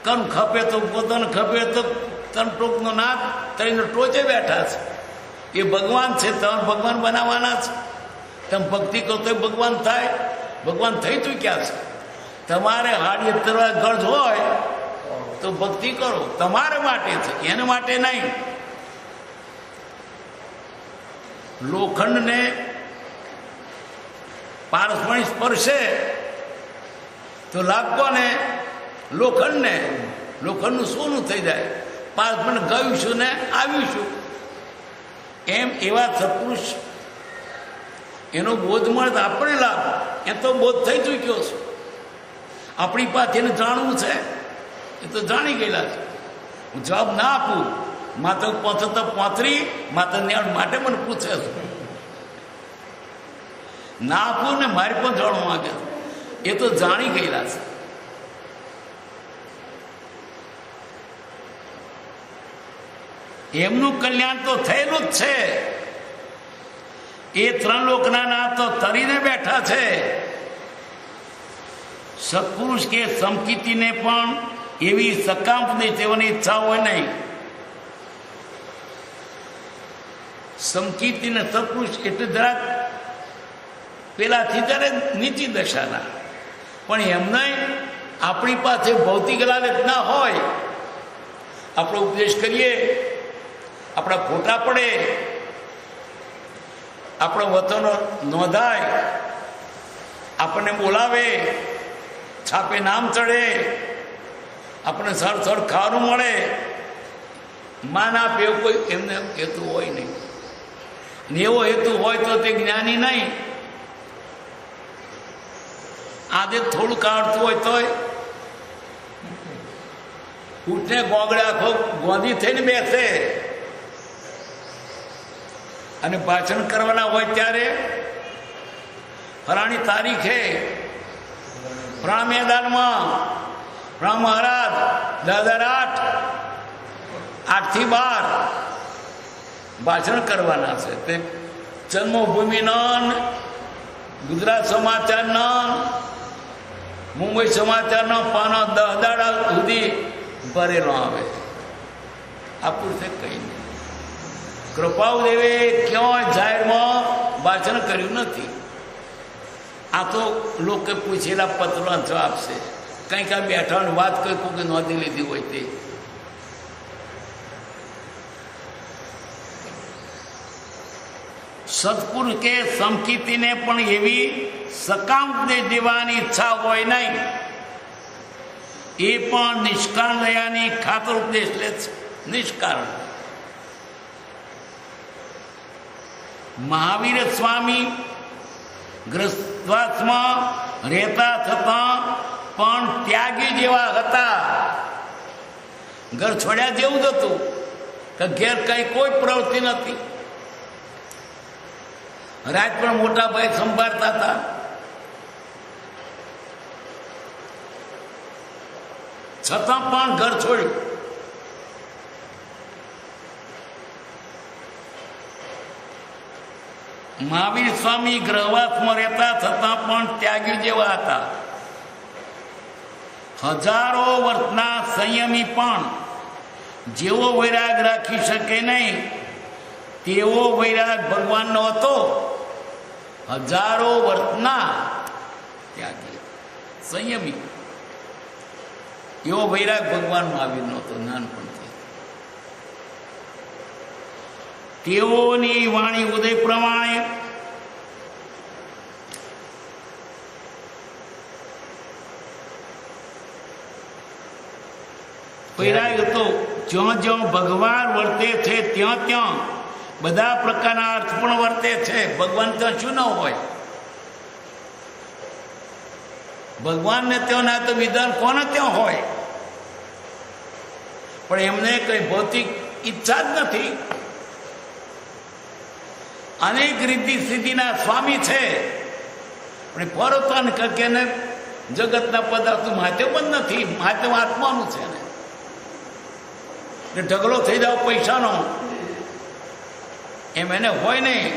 કર્મ ખપે તો પોતાનું ખપે તો તન ટોકનો નાથ કરીને ટોચે બેઠા છે. એ ભગવાન છે, તમારે ભગવાન બનાવવાના છે. તમે ભક્તિ કરો તો ભગવાન થાય. ભગવાન થઈ તું ક્યાં છે? તમારે હાડી તરવા ગરજ હોય તો ભક્તિ કરો, તમારા માટે છે, એના માટે નહીં. લોખંડને પારસમણી સ્પર્શે તો લાગતો ને લોખંડને, લોખંડનું સોનું થઈ જાય. પારસમણી ગયું છું ને આવ્યું છું. એમ એવા સત્પુરુષ એનો બોધ મળે તો આપણે લાભ. એ તો બોધ થઈ ચૂક્યો છે. આપણી પાસે એને જાણવું છે, એ તો જાણી ગયેલા છે. હું જવાબ ના આપું, માત્ર પહોંચો તો પોતરી માત્ર ન્યાણ માટે મને પૂછે છે. ના આપું ને મારી પણ જાણવા માંગે છે. એ તો જાણી ગયેલા છે. એમનું કલ્યાણ તો થયેલું જ છે. એ ત્રણ લોકના ના તો તરીને બેઠા છે. સત્પુરુષ કે સમકીતીને પણ એવી સકામની સેવાની ઈચ્છા હોય નહીં. સમકીર્તિ ને સત્પુરુષ એટલે જરાક પેલાથી ત્યારે નીચી દશાના, પણ એમને આપણી પાસે ભૌતિક લાલચ ના હોય. આપણો ઉપદેશ કરીએ, આપણા ફોટા પડે, આપણો વતનો નોંધાય, આપણને બોલાવે, છાપે નામ ચડે, આપણને સર ખાવાનું મળે, માન આપે, એવું કોઈ એમને હેતુ હોય નહીં. ને એવો હેતુ હોય તો તે જ્ઞાની નહીં. આજે થોડું કાઢતું હોય તોય ઉઠને ગોગડે આખો ગોંધી થઈને બેસે. અને ભાષણ કરવાના હોય ત્યારે ફલાણી તારીખે પ્રાણ મેદાનમાં પ્રાણ મહારાજ 2008 થી 12 ભાષણ કરવાના છે. તે જન્મભૂમિના, ગુજરાત સમાચારના, મુંબઈ સમાચારના પાના 10 દાડા સુધી ભરેલો આવે. આ પુરુષે કહી નહીં. કૃપાઉદેવે ક્યાંય જાહેરમાં ભાષણ કર્યું નથી. આ તો લોકો પૂછેલા પત્રો જવાબ છે. કંઈક આ બેઠાની વાત કોઈ કોઈ નોંધી લીધી હોય તે. સત્પુરુષ કે સમકીર્તિને પણ એવી સકામ દેવાની ઈચ્છા હોય નહીં. એ પણ નિષ્કારણ દયાની ખાતર ઉપદેશ લે છે. નિષ્કારણ. મહાવીર સ્વામી ગ્રસ્તવાસમાં રહેતા છતાં પણ ત્યાગી જેવા હતા. ઘર છોડ્યા જેવું જ હતું કે ઘેર કઈ કોઈ પ્રવૃત્તિ નથી. રાત પણ મોટા ભાઈ સંભાળતા હતા. છતાં પણ ઘર છોડ્યું. મહાવીર સ્વામી ગ્રહવાસમાં રહેતા છતાં પણ ત્યાગી જેવા હતા. હજારો વર્ષના સંયમી પણ જેવો વૈરાગ રાખી શકે નહીં તેવો વૈરાગ ભગવાનનો હતો. હજારો વર્ષના ત્યાગી સંયમી, એવો વૈરાગ ભગવાન મહાવીરનો હતો નાનપણથી. તેઓની વાણી ઉદય પ્રમાણે વૈરાગ હતો. જ્યાં જ્યાં ભગવાન વર્તે છે ત્યાં ત્યાં બધા પ્રકારના અર્થ પણ વર્તે છે. ભગવાન ત્યાં શું ન હોય? ભગવાનને ત્યાં ના તો વિધાન કોને ત્યાં હોય? પણ એમને કઈ ભૌતિક ઈચ્છા જ નથી. અનેક રીતિ સિદ્ધિના સ્વામી છે, પણ પરોતન કે જગતના પદાર્થો મહાત્મ જ નથી. મહાત્મ આત્માનું છે ને. ઢગલો થઈ જાવ પૈસાનો એમ એને હોય નહીં.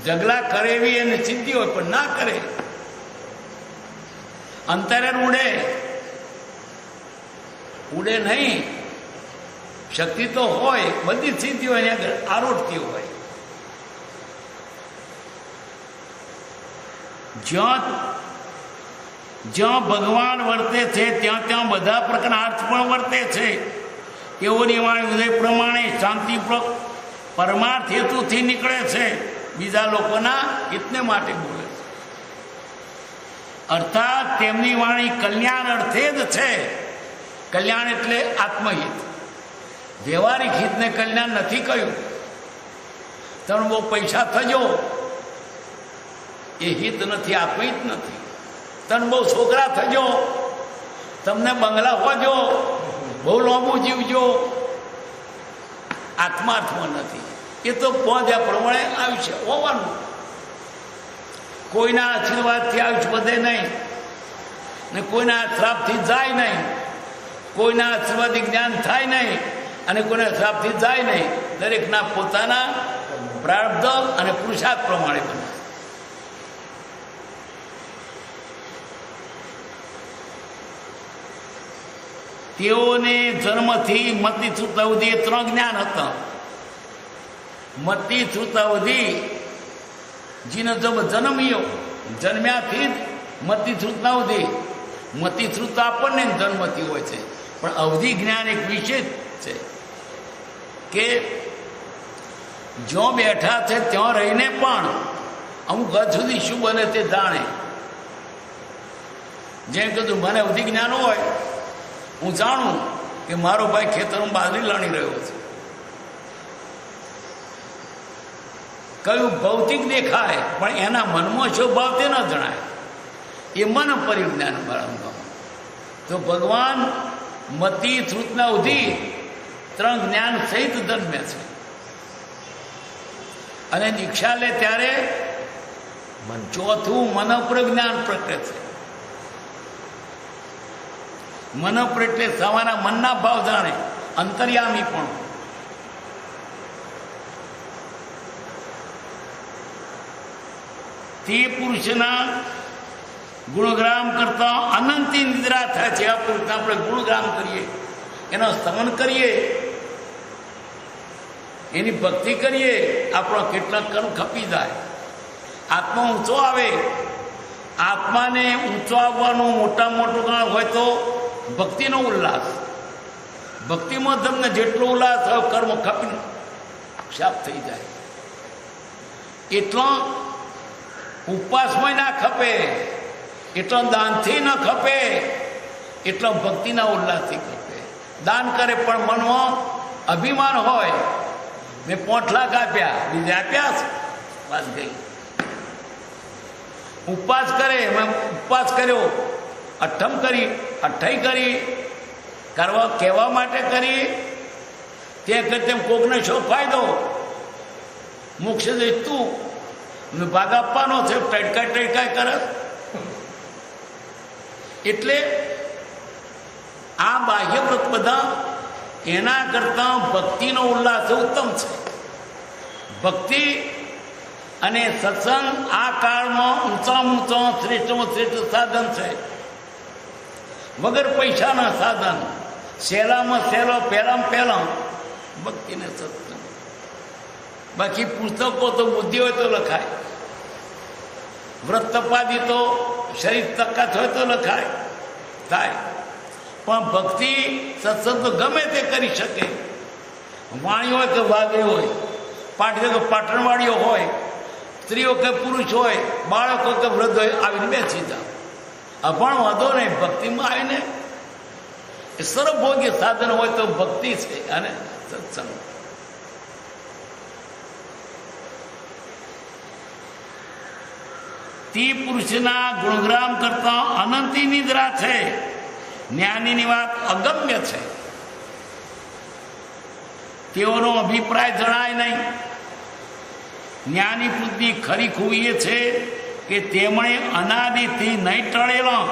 ઢગલા કરે એવી એને સિદ્ધિ હોય પણ ના કરે. અંતરે ઉડે નહીં શક્તિ તો હોય, બધી સિદ્ધિઓ એની આગળ આરોટતી હોય. જ્યાં ભગવાન વર્તે છે ત્યાં ત્યાં બધા પ્રકારના અર્થ પણ વર્તે છે. તેઓની વાણી ઉદય પ્રમાણે શાંતિપૂર્વક પરમાર્થ હેતુથી નીકળે છે, બીજા લોકોના હિતને માટે બોલે છે. અર્થાત તેમની વાણી કલ્યાણ અર્થે જ છે. કલ્યાણ એટલે આત્મહિત. વ્યવહારિક હિતને કલ્યાણ નથી કહ્યું. તમે બહુ પૈસા થજો એ હિત નથી, આત્મહિત નથી. તમે બહુ છોકરા થજો, તમને બંગલા હોજો, બહુ લાંબુ જીવજો, આત્માર્થમાં નથી. એ તો પહોંચ્યા પ્રમાણે આયુષ્ય હોવાનું. કોઈના આશીર્વાદથી આયુષ્ય વધે નહીં ને કોઈના શ્રાપથી જાય નહીં. કોઈના આશીર્વાદથી જ્ઞાન થાય નહીં અને કોઈના શ્રાપથી જાય નહીં. દરેકના પોતાના પ્રારબ્ધ અને પુરુષાર્થ પ્રમાણે બને. તેઓને જન્મથી મતિ સુતાવધી 3 જ્ઞાન હતા. મતિ સુતાવધી જીનો જન્મ્યો, જન્મ્યાથી જ મતિ સુતાવધી. મતિ શ્રુત આપણને જન્મથી હોય છે, પણ અવધિ જ્ઞાન એક વિશેષ છે કે જ્યાં બેઠા છે ત્યાં રહીને પણ અમુક હદ સુધી શું બને તે જાણે. જેમ કીધું મને અવધિ જ્ઞાન હોય, હું જાણું કે મારો ભાઈ ખેતરમાં બાજરી લણી રહ્યો છે. કયું ભૌતિક દેખાય પણ એના મનમાં શું ભાવ તે ન જણાય. એ મન પરિજ્ઞાન બાળમાં. તો ભગવાન મતિ શ્રુતના અવધિ 3 જ્ઞાન સહિત જન્મે છે. અને દીક્ષા લે ત્યારે ચોથું મનોપ્રજ્ઞાન પ્રગટે છે. મનોપ્ર એટલે સવાના મનના ભાવ જાણે, અંતર્યામી પણ. તે પુરુષના ગુણગ્રામ કરતા અનંતી નિદ્રા થાય છે. આ પુરુષના આપણે ગુણગ્રામ કરીએ, એનો સ્તમન કરીએ, એની ભક્તિ કરીએ, આપણો કેટલાક કર્મ ખપી જાય, આત્મા ઊંચો આવે. આત્માને ઊંચો આવવાનું મોટું કારણ હોય તો ભક્તિનો ઉલ્લાસ. ભક્તિમાં તમને જેટલો ઉલ્લાસ હોય કર્મ ખપીને સાફ થઈ જાય. એટલો ઉપવાસમાં ના ખપે, એટલો દાનથી ન ખપે, એટલો ભક્તિના ઉલ્લાસથી ખપે. દાન કરે પણ મનમાં અભિમાન હોય, મેં 5 લાખ આપ્યા, બીજે આપ્યા છે, વાત ગઈ. ઉપવાસ કરે, મેં ઉપવાસ કર્યો, અઠ્ઠમ કરી, અઠ્ઠાઈ કરી, કરવા કહેવા માટે કરી, તે તેમ કોકને શો ફાયદો? મોક્ષ તું ભાગ આપવાનો છે, ટડકાઈ કરે. એટલે આ બાહ્ય વ્રત બધા એના કરતા ભક્તિનો ઉલ્લાસ ઉત્તમ છે. ભક્તિ અને સત્સંગ આ કાળમાં ઊંચા શ્રેષ્ઠમાં શ્રેષ્ઠ સાધન છે. વગર પૈસાના સાધન, સહેલામાં સહેલો, પહેલાં ભક્તિને સત્સંગ. બાકી પુસ્તકો તો બુદ્ધિ હોય તો લખાય, વ્રત તપાદી તો શરીર તકાત હોય તો લખાય થાય, પણ ભક્તિ સત્સંગ તો ગમે તે કરી શકે. વાણી હોય કે વાઘરી હોય, પાઠીઓ કે પાટણવાળીઓ હોય, સ્ત્રીઓ કે પુરુષ હોય, બાળકો કે વૃદ્ધ હોય, આવીને બેસી જાવ. અભણ વાંધો નહીં, ભક્તિમાં આવીને એ સર્વભોગ્ય સાધન હોય તો ભક્તિ છે અને સત્સંગ. તે પુરુષના ગુણગ્રામ કરતા અનંતી નિદ્રા છે. જ્ઞાનીની વાત અગમ્ય છે, તેઓનો અભિપ્રાય જણાય નહીં. જ્ઞાની પુરુષની ખરી ખૂબી એ છે કે તેમણે અનાદિથી નહીં ટળેલા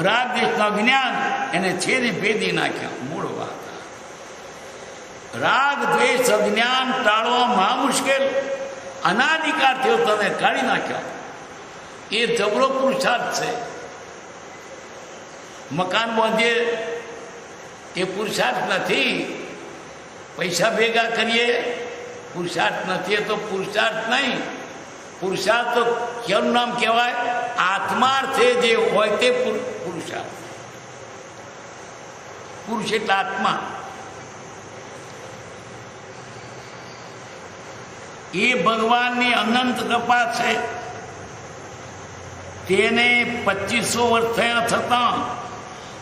રાગ દેશના જ્ઞાન એને છેદી ભેદી નાખ્યા. મૂળ વાત, રાગ દ્વેષ અજ્ઞાન ટાળવા મહા મુશ્કેલ. અનાદિકાળથી તને કાઢી નાખ્યા. એ જબરો પુરુષાર્થ છે. મકાન બાંધીએ એ પુરુષાર્થ નથી, પૈસા ભેગા કરીએ પુરુષાર્થ નથી. એ તો પુરુષાર્થ નહીં. પુરુષાર્થ તો કેનું નામ કહેવાય? આત્માર્થે જે હોય તે પુરુષાર્થ. પુરુષ એટલે આત્મા. એ ભગવાનની અનંત કૃપા છે. તેને 2500 વર્ષ થયા છતાં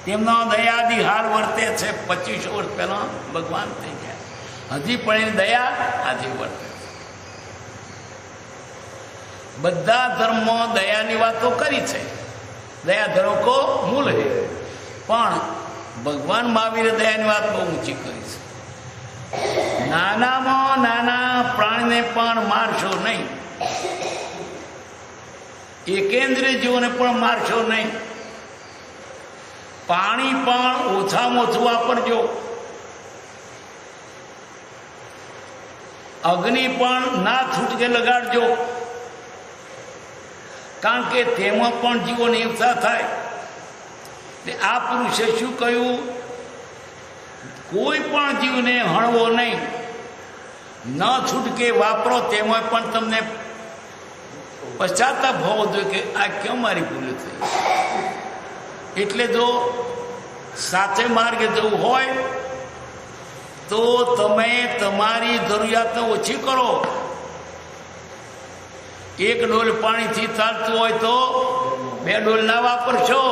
તેમનો દયાદી હાલ વર્તે છે. 2500 વર્ષ પહેલા ભગવાન થઈ ગયા, હજી પણ એની દયા આજે વર્તે છે. બધા ધર્મો દયાની વાતો કરી છે. દયા ધરો કો મૂળ હે, પણ ભગવાન મહાવીરે દયાની વાત બહુ ઊંચી કરી છે. નાનામાં નાના પ્રાણીને પણ મારશો નહીં, એકેન્દ્રિય જીવોને પણ મારશો નહીં. પાણી પણ ઓછામાં ઓછું વાપરજો. અગ્નિ પણ ના છૂટકે લગાડજો, કારણ કે તેમાં પણ જીવોની હિંસા થાય. આ પુરુષે શું કહ્યું? કોઈ પણ જીવને હણવો નહીં, ન છૂટકે વાપરો. તેમાં પણ તમને પશ્ચાતાપ હોવો જોઈએ કે આ કેમ મારી ભૂલ થઈ. એટલે જો સાચે માર્ગે જવું હોય તો તમે તમારી જરૂરિયાતને ઓછી કરો. એક ડોલ પાણીથી ચાલતું હોય તો 2 ડોલ ના વાપરશો.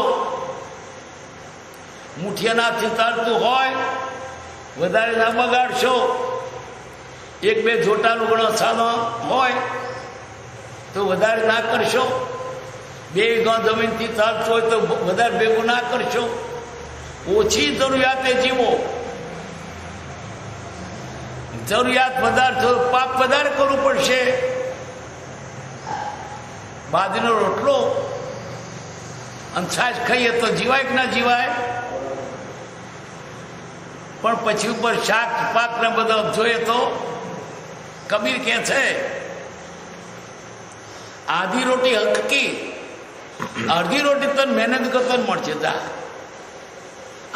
મુઠિયાનાથી ચાલતું હોય વધારે ના બગાડશો. 1-2 જોટા લુગડો સાનો હોય તો વધારે ના કરશો. 2 વીઘા જમીનથી ચાલતું હોય તો વધારે ભેગું ના કરશો. ઓછી જરૂરિયાતે જીવો. જરૂરિયાત વધારે પાપ વધારે કરવું પડશે. બાજરીનો રોટલો અને છાશ ખાઈએ તો જીવાય કે ના જીવાય? પણ પછી ઉપર શાક પાક ને બધા જોઈએ તો કબીર કહે છે આધી રોટી હલકી, અડધી રોટી તને મહેનત કરતા મળશે.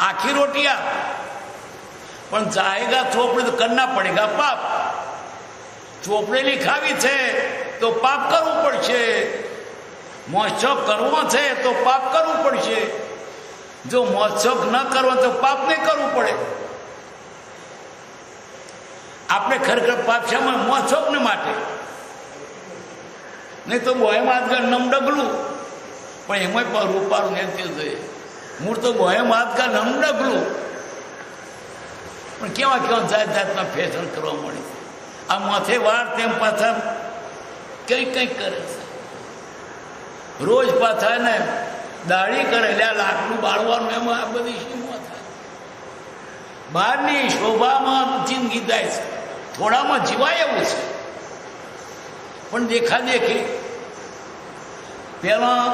આખી રોટી આપ, પણ જાયગા ચોપડી તો કરના પડેગા પાપ. ચોપડેલી ખાવી છે તો પાપ કરવું પડશે. મોજશોખ કરવો છે તો પાપ કરવું પડશે. જો મોજશોખ ન કરવો તો પાપ નહીં કરવું પડે. આપણે ખરેખર પાપ છે મોજશોખ ને માટે, નહીં તો બોહેમ આજકાલ નમ ડગલું. પણ એમાં પણ રૂપારું નેત્ય જોઈએ. મૂળ તો બોહેમ આજકાલ નમ ડગલું, પણ કેવા કેવા જાત જાતના ફેશન કરવા મળી. આ માથે વાર તેમ પાછા કંઈક કંઈક કરે છે. રોજ પાછા ને દાઢી કરે, લાકડું બાળવાનું, એમાં આ બધી શીમાં થાય. બહારની શોભામાં જિંદગી જાય છે. થોડામાં જીવાય એવું છે, પણ દેખાદેખી. પેલા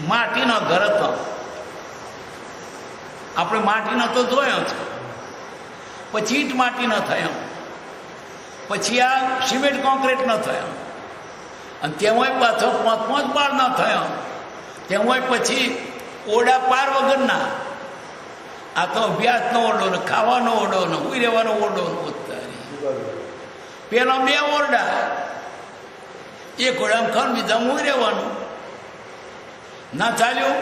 માટીના ઘર હતા. આપણે માટીનો તો જોયો છે, પછી ઈટ માટી ન થયા, પછી આ સિમેન્ટ કોન્ક્રીટ ન થયા, અને તેમાંય પાછો 5-5 બાર ન થયા. તેમાંય પછી ઓરડા પાર વગરના. આ તો અભ્યાસનો ઓરડો ને ખાવાનો ઓરડો ને ઉઈ રહેવાનો ઓરડો પેલા 2 ઓરડા, એક ઓરડામાં ખાવાનું, બીજા ઉઈ રહેવાનું. ના ચાલ્યું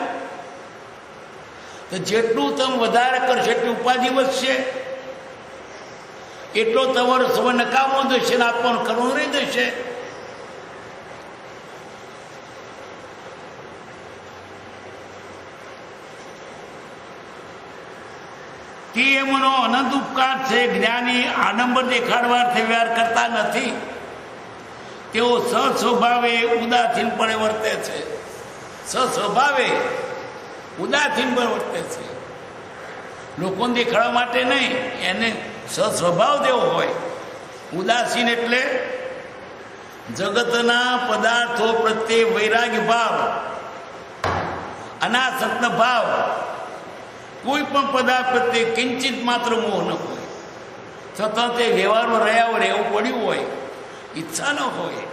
તો જેટલું તમે વધારે કરશો એટલી ઉપાધિ વધશે, એટલો તમારો સમય નકામો જશે ને આપવાનું કરવું રહી જશે. કે એમનો અનંત ઉપકાર છે. જ્ઞાની આડંબર દેખાડવાથી વ્યવહાર કરતા નથી. તેઓ સસ્વભાવે ઉદાસીનપણે વર્તે છે. સસ્વભાવે ઉદાસીનપણે વર્તે છે. લોકોને દેખાડવા માટે નહીં, એને સસ્વભાવ દેવો હોય. ઉદાસીન એટલે જગતના પદાર્થો પ્રત્યે વૈરાગ્ય ભાવ, અનાસક્ત ભાવ. કોઈ પણ પદાર્થ પ્રત્યે કિંચિત માત્ર મોહ ન હોય. છતાં તે વ્યવહારમાં રહ્યા રહેવું પડ્યું હોય, ઈચ્છા ન હોય.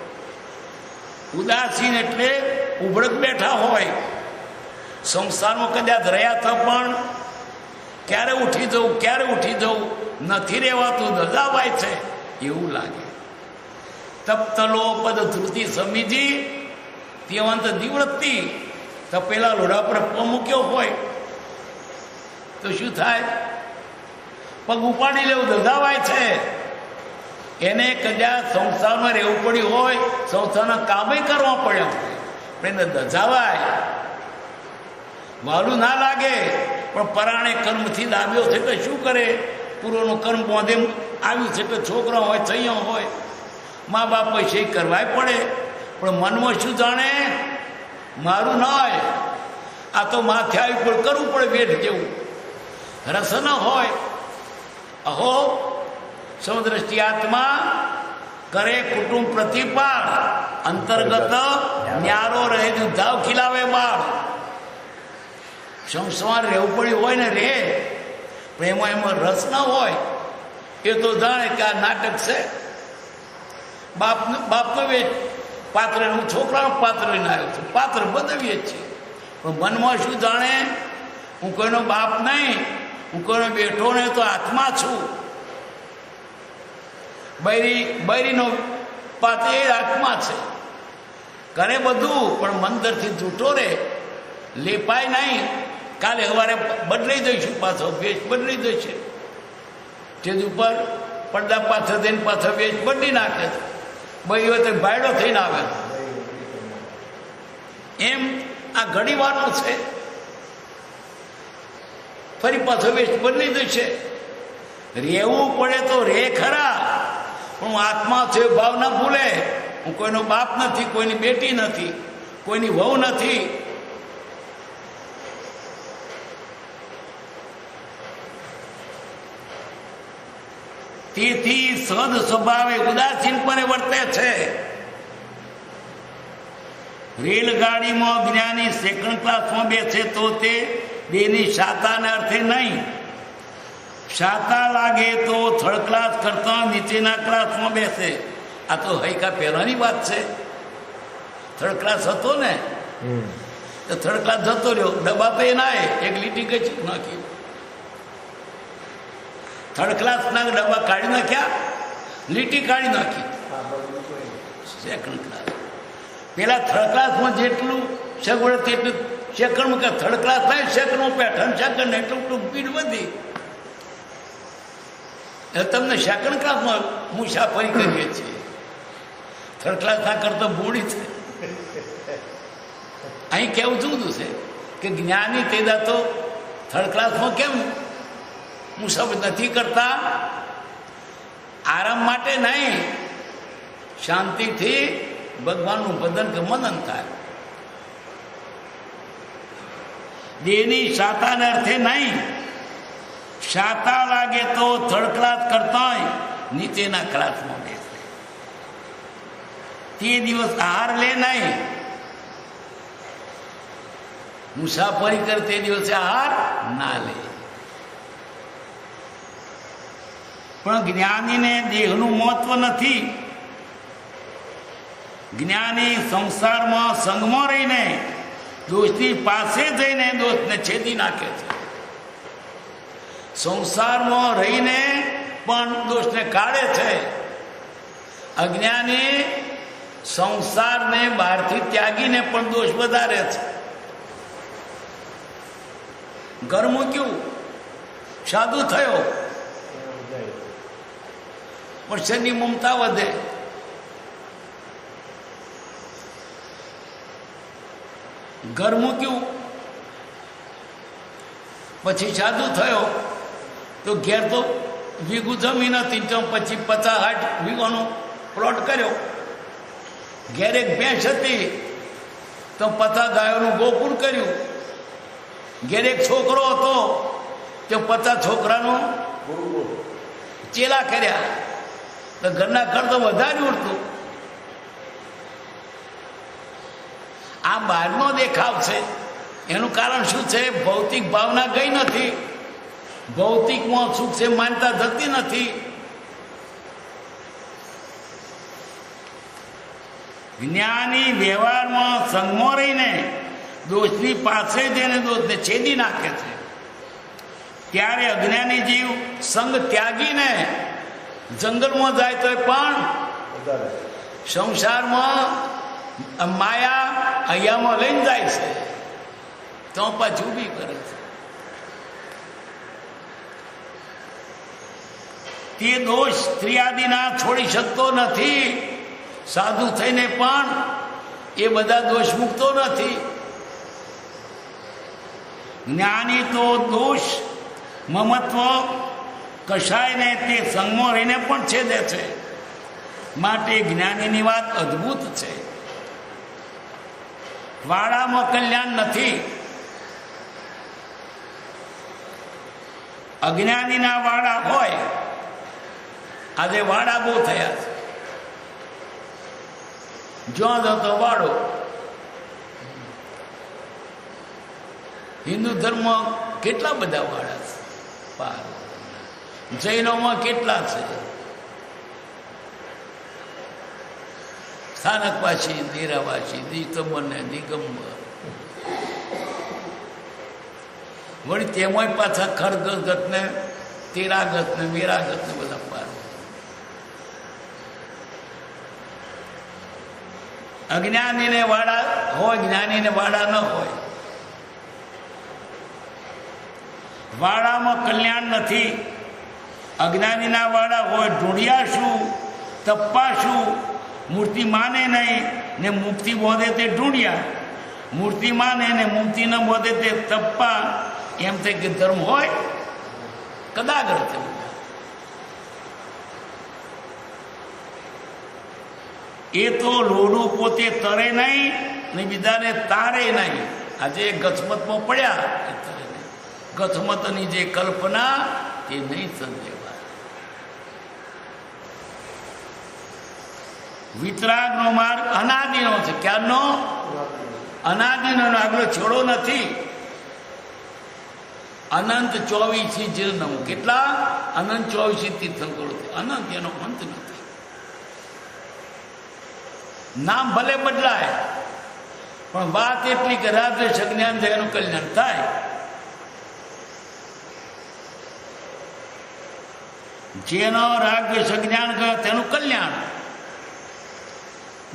ઉદાસીન એટલે ઉભડક બેઠા હોય. સંસારમાં કદાચ રહ્યા તો પણ ક્યારે ઉઠી જવું, ક્યારે ઉઠી જવું, નથી રહેવાતું, દજાવાય છે એવું લાગે. તપ્તલો પદ ધ્રુતિ સમીજી તેવંત દિવૃત્તિ. તપેલા લોઢા પર પગ મૂક્યો હોય તો શું થાય? પગ ઉપાડી લેવું, દજાવાય છે. એને કદાચ સંસારમાં રહેવું પડ્યું હોય, સંસારના કામે કરવા પડ્યા હોય, પણ એને દજાવાય. વાલું ના લાગે, પણ પરાણે કર્મથી દાબ્યો છે તો શું કરે? પૂર્વનું કર્મ બોંધે આવ્યું છે તો છોકરા હોય, સૈયા હોય, મા બાપ પૈસે કરવાય પડે. પણ મનમાં શું જાણે? મારું ના હોય, આ તો માથે આવી પણ કરવું પડે વેઠ જેવું. રસ ન હોય. અહો સમદ્રષ્ટિ આત્મા કરે કુટુંબ પ્રતિપાળ, અંતર્ગત ન્યારો રહે દુધાવ ખીલાવે બાળ. સંસાર રહેવું પડ્યું હોય ને રે, પણ એમાં રસ ના હોય. એ તો જાણે કે આ નાટક છે. બાપનો વેચ પાત્ર, હું છોકરાનો પાત્ર લઈને આવ્યો છું, પાત્ર બદવીએ જ છીએ. પણ મનમાં શું જાણે? હું કોઈનો બાપ નહીં, હું કોઈનો બેઠો નહીં, તો આત્મા છું. બૈરીનો પાત્ર એ આત્મા છે. કરે બધું, પણ મંદરથી જૂઠો રે, લેપાય નહીં. કાલે સવારે બદલાઈ દઈશું, પાછો વેશ બદલાઈ જશે. સ્ટેજ ઉપર પડદા પાછળ દઈને પાછો વેશ બદલી નાખે છે. ભાઈ હોય તો ભાયડો થઈને આવે. એમ આ ઘડી વારનું છે. ફરી પાછો વેશ બદલી જશે. રહેવું પડે તો રે ખરા, પણ હું આત્મા છે ભાવ ના ભૂલે. હું કોઈનો બાપ નથી, કોઈની બેટી નથી, કોઈની વહુ નથી. તેથી સદ સ્વભાવે ઉદાસીન પર વર્તે છે. રેલગાડીમાં જ્ઞાની સેકન્ડ ક્લાસમાં બેસે તો તે દેહની શાતાના અર્થે નહીં. શાતા લાગે તો થર્ડ ક્લાસ કરતા નીચેના ક્લાસમાં બેસે. આ તો હૈકા પહેલાની વાત છે. થર્ડ ક્લાસ હતો ને, તો થર્ડ ક્લાસ જતો રહ્યો, ડબ્બા તો એ ના એક લીટી ગઈ નાખી. થર્ડ ક્લાસના ડબ્બા કાઢી નાખ્યા, લીટી કાઢી નાખી. સેકન્ડ ક્લાસ પેલા થર્ડ ક્લાસમાં જેટલું સગવડ તેટલું સેકન્ડમાં, કે થર્ડ ક્લાસ થાય સેકન્ડમાં પેઠન સેકન્ડ એટલું સ્પીડ વધી. એટલે તમને સેકન્ડ ક્લાસમાં મુસાફરી કરીએ છીએ. થર્ડ ક્લાસ ના કરતો બોડી છે. અહીં કેવું જુદું છે કે જ્ઞાની તેદા તો થર્ડ ક્લાસમાં કેમ મુસાફરી નથી કરતા? આરામ માટે નહીં, શાંતિથી ભગવાનનું ભજન કે મનન થાય. દેહની શાતાના અર્થે નહીં. શાતા લાગે તો થર્ડ ક્લાસ કરતા નીચેના ક્લાસમાં બેસે. તે દિવસ આહાર લે નહીં. મુસાફરી કરે તે દિવસે આહાર ના લે. પણ જ્ઞાનીને દેહનું મહત્વ નથી. જ્ઞાની સંસારમાં સંગમાં રહીને દોષની પાસે જઈને દોષને છેદી નાખે છે. સંસારમાં રહીને પણ દોષને કાઢે છે. અજ્ઞાની સંસારને બહારથી ત્યાગીને પણ દોષ વધારે છે. ઘર મૂક્યું, સાધુ થયો, પણ શની મમતા વધે. ઘર મૂક્યું, પછી સાધુ થયો, તો ઘેર તો વીઘું જમીન હતી, તો પછી 50-60 વીઘાનો પ્લોટ કર્યો. ઘેર એક ભેંસ હતી, તો 50 ગાયોનું ગોકુળ કર્યું. ઘેર એક છોકરો હતો, તો 50 છોકરાનું ચેલા કર્યા. તો ઘરના ઘર તો વધારે ઉડતું. આ બહારનો દેખાવ છે. એનું કારણ શું છે? ભૌતિક ભાવના ગઈ નથી. ભૌતિકમાં સુખ છે માનતા જતી નથી. જ્ઞાની વ્યવહારમાં સંગમાં રહીને દોષની પાસે જઈને દોષને છેદી નાખે છે. ત્યારે અજ્ઞાની જીવ સંગ ત્યાગીને જંગલમાં જાય તો પણ સંસારમાં માયા અહીંયામાં લઈને જાય છે, તો પાછું ઊભી કરે છે. તે દોષ સ્ત્રીયાદિના છોડી શકતો નથી. સાધુ થઈને પણ એ બધા દોષ મૂકતો નથી. જ્ઞાની તો દોષ મમત્વ કશાયને તે સંગમાં રહીને પણ છેદે છે. માટે જ્ઞાનીની વાત અદ્ભુત છે. વાડામાં કલ્યાણ નથી. અજ્ઞાનીના વાડા હોય. આજે વાડા બહુ થયા છે. જ્યાં જતો વાડો. હિન્દુ ધર્મ કેટલા બધા વાડા છે. પાર જૈનોમાં કેટલા છે. સ્થાનકવાસી, દેરાવાસી, દિગંબર, વળી તેમાંય પાછા ખરગત ને તેરાગત ને મેરાગત ને બધા પાર. અજ્ઞાનીને વાડા હોય, જ્ઞાનીને વાડા ન હોય. વાડામાં કલ્યાણ નથી. અજ્ઞાનીના વાડા હોય. ઢૂંઢિયા શું, તપ્પા શું, મૂર્તિ માને નહીં ને મુક્તિ બોધે તે ઢૂંઢિયા, મૂર્તિ માને ને મુક્તિ ન બોધે તે તપ્પા. એમ થાય કે ધર્મ હોય કદાગર. એ તો લોડું પોતે તરે નહીં ને બીજાને તારે નહીં. આજે ગચમતમાં પડ્યા એ તરે નહીં. ગચમતની જે કલ્પના તે નહીં સંદેવા. વિતરાગનો માર્ગ અનાદિનો છે. ક્યારનો? અનાદિનો. આગળ છોડો નથી. અનંત 24 જીર્ણમ. કેટલા? અનંત 24 તીર્થંકરો. અનંત એનો અંત નથી. નામ ભલે બદલાય પણ વાત એટલી કે રાત્રે સજ્ઞાન થાય એનું કલ્યાણ થાય. જેનો રાગ સજ્ઞાન ગયો તેનું કલ્યાણ.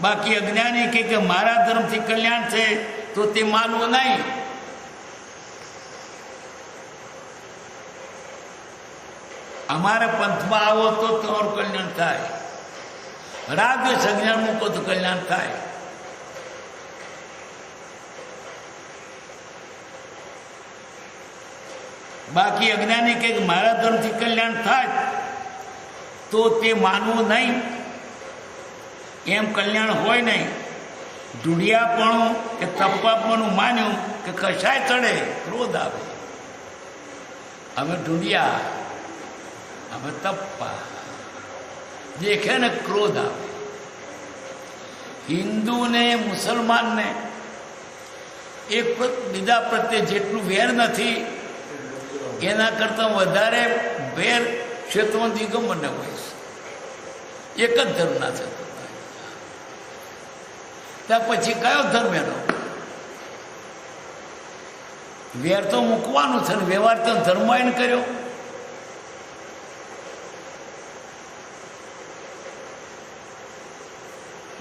બાકી અજ્ઞાની કે મારા ધર્મથી કલ્યાણ છે તો તે માનવું નહીં. અમારા પંથમાં આવો તો તમારું કલ્યાણ થાય. રાગ સંજ્ઞાન મૂકો તો કલ્યાણ થાય. બાકી અજ્ઞાની કે મારા ધર્મથી કલ્યાણ થાય તો તે માનવું નહીં. એમ કલ્યાણ હોય નહીં. ઢૂંઢિયાપણું કે તપ્પાપણું માન્યું કે કશાય ચડે ક્રોધ આવે. અમે ઢૂંઢિયા, અમે તપ્પા. દેખે ને ક્રોધ આવે. હિન્દુને મુસલમાનને એક બીજા પ્રત્યે જેટલું વેર નથી એના કરતાં વધારે વેર ક્ષેત્રમાં દિગંબરને હોય છે. એક જ ધર્મના છે. ત્યાં પછી કયો ધર્મ એનો? વેર તો મૂકવાનું છે ને. વ્યવહાર તો ધર્મ એને કર્યો.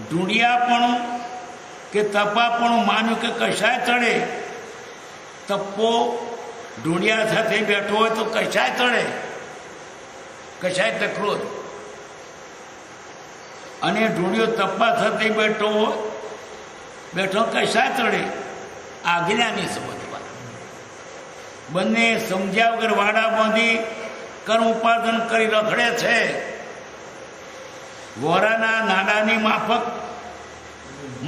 ઢૂંઢિયાપણું કે તપાપણું માન્યું કે કશાય ચડે. તપ્પો ઢૂંઢિયા સાથે બેઠો હોય તો કશાય ચડે. કશાય એટલે ક્રોધ. અને ઢૂંઢિયો તપ્પા સાથે બેઠો કશાય ચડે. આજ્ઞાની સમજવા. બંને સમજ્યા વગર વાડા બાંધી કર્મ ઉપાર્જન કરી રખડે છે. વોરાના નાડાની માફક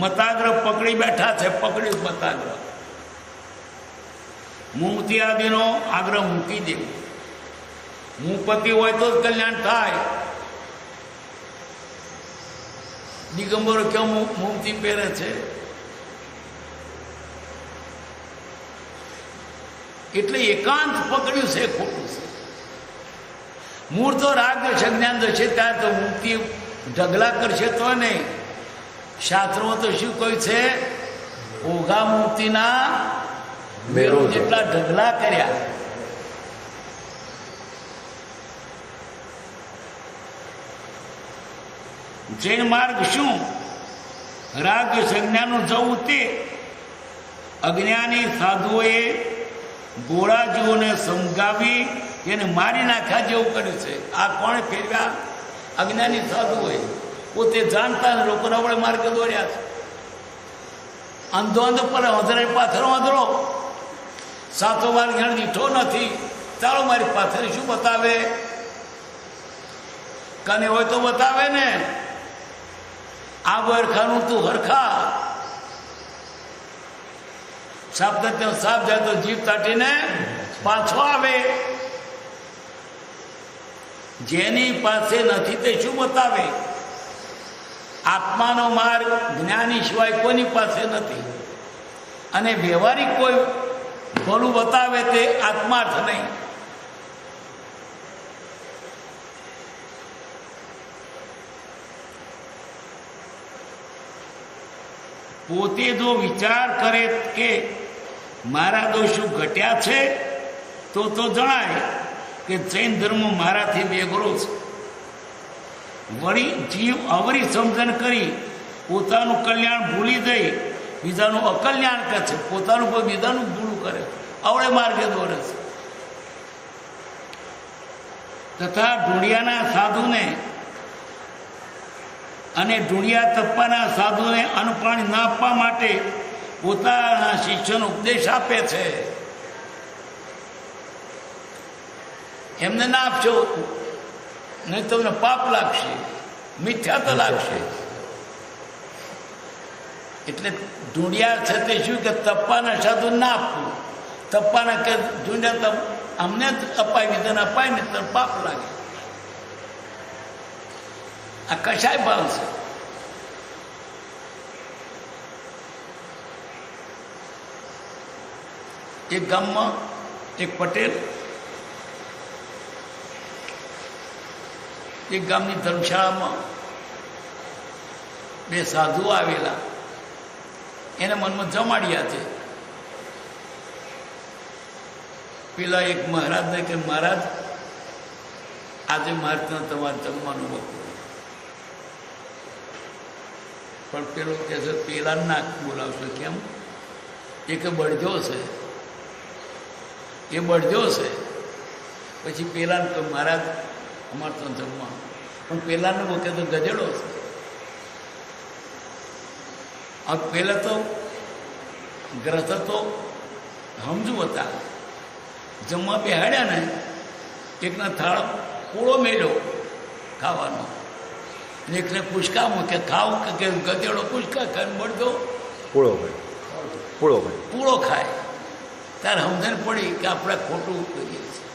મતાગ્ર પકડી બેઠા છે. પકડ્યું મતાગ્ર. મુમતી આદિનો આગ્રહ મૂકી દે. મુપતિ હોય તો જ કલ્યાણ થાય. દિગંબરો કેમ મુમતી પહેરે છે? એટલે એકાંત પકડ્યું છે. ખોટું છે. મૂળ તો રાગ સંજ્ઞાન જશે ત્યાં તો મુક્તિ ઢગલા કરશે તો નહીં. શાસ્ત્રોમાં તો શું કહ્યું છે? ઓઘા મુક્તિના મેરુ જેટલા ઢગલા કર્યા. જૈન માર્ગ શું? રાગ સંજ્ઞાનું જવું તે અજ્ઞાની સાધુઓએ ગોળાજીઓને સમજાવી એને મારી નાખ્યા જેવું કર્યું છે. આ કોણે ફેરવ્યા? અજ્ઞાની સાધુઓએ. પોતે જાણતા લોકોને આપણે માર્ગે દોર્યા છે. અંધો અંધો પર અંધરે પાથરો અંધરો સાતો માર્ગ જાણ દીઠો નથી. ચાલો મારી પાથરે શું બતાવે? કને હોય તો બતાવે ને. આ હરખાનું તું હરખા સાપ સાપ જાય તો જીભ તાટીને પાછો આવે. જેની પાસે નથી તે શું બતાવે? આત્માનો માર્ગ જ્ઞાની સિવાય કોની પાસે નથી. અને વ્યવહારિક કોઈ ભલું બતાવે તે આત્માર્થ નહીં. પોતે જો વિચાર કરે કે મારા દોષો ઘટ્યા છે તો જણાય કે જૈન ધર્મ મારાથી વેગળો છે. વળી જીવ અવરી સમજણ કરી પોતાનું કલ્યાણ ભૂલી જઈ બીજાનું અકલ્યાણ કરે છે. પોતાનું કોઈ બીજાનું ભૂલું કરે, અવળે માર્ગે દોરે છે. તથા ઢૂંઢિયાના સાધુને અને ઢૂંઢિયા તપ્પાના સાધુને અન્નપાણી ના આપવા માટે પોતાના શિષ્યનો ઉપદેશ આપે છે. એમને ના આપશો નહીં તમને પાપ લાગશે, મિથ્યા તો લાગશે. એટલે ઢૂંઢિયા છે તે શું કે તપ્પાના સાધુ ના આપવું. તપ્પાના કે ઢૂંઢ્યા અમને જ અપાય બીજાને અપાય ને તો પાપ લાગે. આ કશાય ભાવ છે. એક ગામમાં એક પટેલ એક ગામની ધર્મશાળામાં બે સાધુઓ આવેલા. એને મનમાં જમાડ્યા છે. પેલા એક મહારાજને કે મહારાજ આજે મારે ત્યાં તમારે જમવાનું હતું. પણ પેલો કહે છે પેલા ના બોલાવશો. કેમ? એ કે બળજો છે, એ બળજો છે. પછી પેલા કે મહારાજ અમારે તો જમવાનું. પણ પેલાને વખતે તો ગધેડો છે. હવે પહેલાં તો ગ્રસ્ત તો સમજુ હતા. જમવા બેહાડ્યા ને એકના થાળ પૂળો મેળ્યો ખાવાનો, એકને પૂછકા મૂકે ખાવ કે ગધેડો પૂછકા ખાઈને બળજો પૂળો ખાય. ત્યારે સમજણ પડી કે આપણે ખોટું કરીએ છીએ.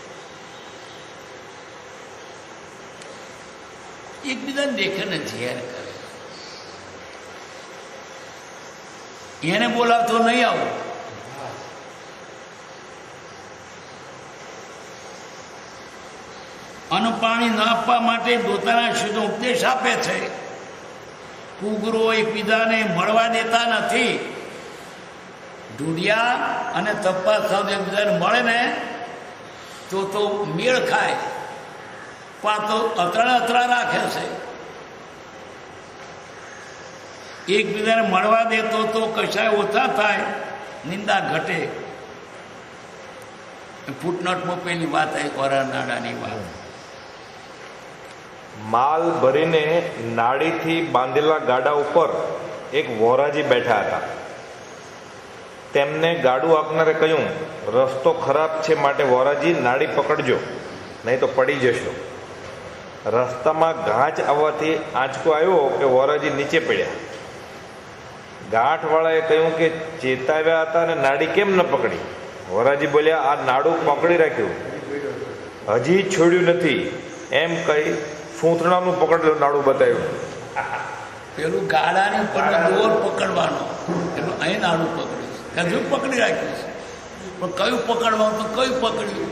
એકબીજાને દેખે ને ઝેર કરે. એને બોલાવતો નહીં આવું. અન્ન પાણી ન આપવા માટે પોતાના શુદ્ધ ઉપદેશ આપે છે. કુગરો એકબીજાને મળવા દેતા નથી. ઢૂંઢિયા અને તપ્પા સાધુ એકબીજાને મળે ને તો મેળ ખાય. પણ તો અતરા રાખે છે. એકબીજાને મળવા દેતો તો કશાય ઓછા થાય, નિંદા ઘટે. ફૂટનોટમાં પેલી વાત આવી ઓરાનાડાની વાત. માલ ભરીને નાળીથી બાંધેલા ગાડા ઉપર એક વોરાજી બેઠા હતા. તેમને ગાડું આપનારે કહ્યું, રસ્તો ખરાબ છે માટે વોરાજી નાળી પકડજો, નહીં તો પડી જશો. રસ્તામાં ઘાંચ આવવાથી આંચકો આવ્યો કે વોરાજી નીચે પડ્યા. ગાંઠવાળાએ કહ્યું કે ચેતાવ્યા હતા અને નાડી કેમ ન પકડી? વોરાજી બોલ્યા, આ નાડું પકડી રાખ્યું, હજી છોડ્યું નથી. એમ કહી સૂંથણાનું પકડેલું નાડું બતાવ્યું. પેલું ગાડાની ઉપર દોર પકડવાનો, પેલું અહીં નાડું પકડ્યું, હજુ પકડી રાખ્યું છે. પણ કયું પકડવાનું તો કયું પકડ્યું?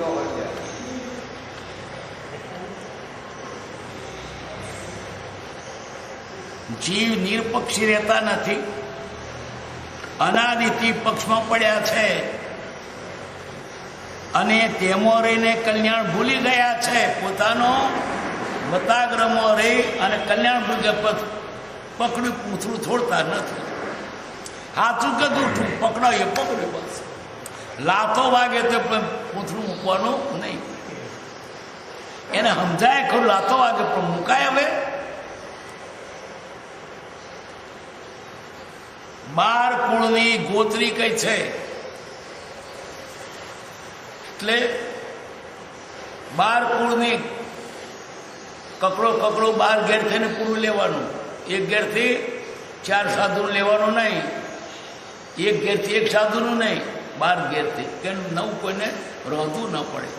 જીવ નિરપક્ષી રહેતા નથી. અનાદિથી પક્ષમાં પડ્યા છે અને તેમાં રહીને કલ્યાણ ભૂલી ગયા છે. પોતાનો વતાગ્રહમાં રહી અને કલ્યાણ મૃગે પકડ્યું પૂંછડું છોડતા નથી. હાથું કે જૂઠું પકડાય પકડ્યું બસ. લાતો વાગે તો પૂંછડું મૂકવાનું નહીં. એને સમજાય ખરું લાતો વાગે પણ મુકાય. હવે 12 કુળની ગોત્રી કઈ છે એટલે 12 કુળની કકડો 12 ઘેર થઈને પૂરું લેવાનું. એક ઘેરથી 4 સાધુ લેવાનું નહીં, એક ઘેરથી 1 સાધુનું નહીં, 12 ઘેરથી, કે નવું કોઈને રોંધવું ન પડે.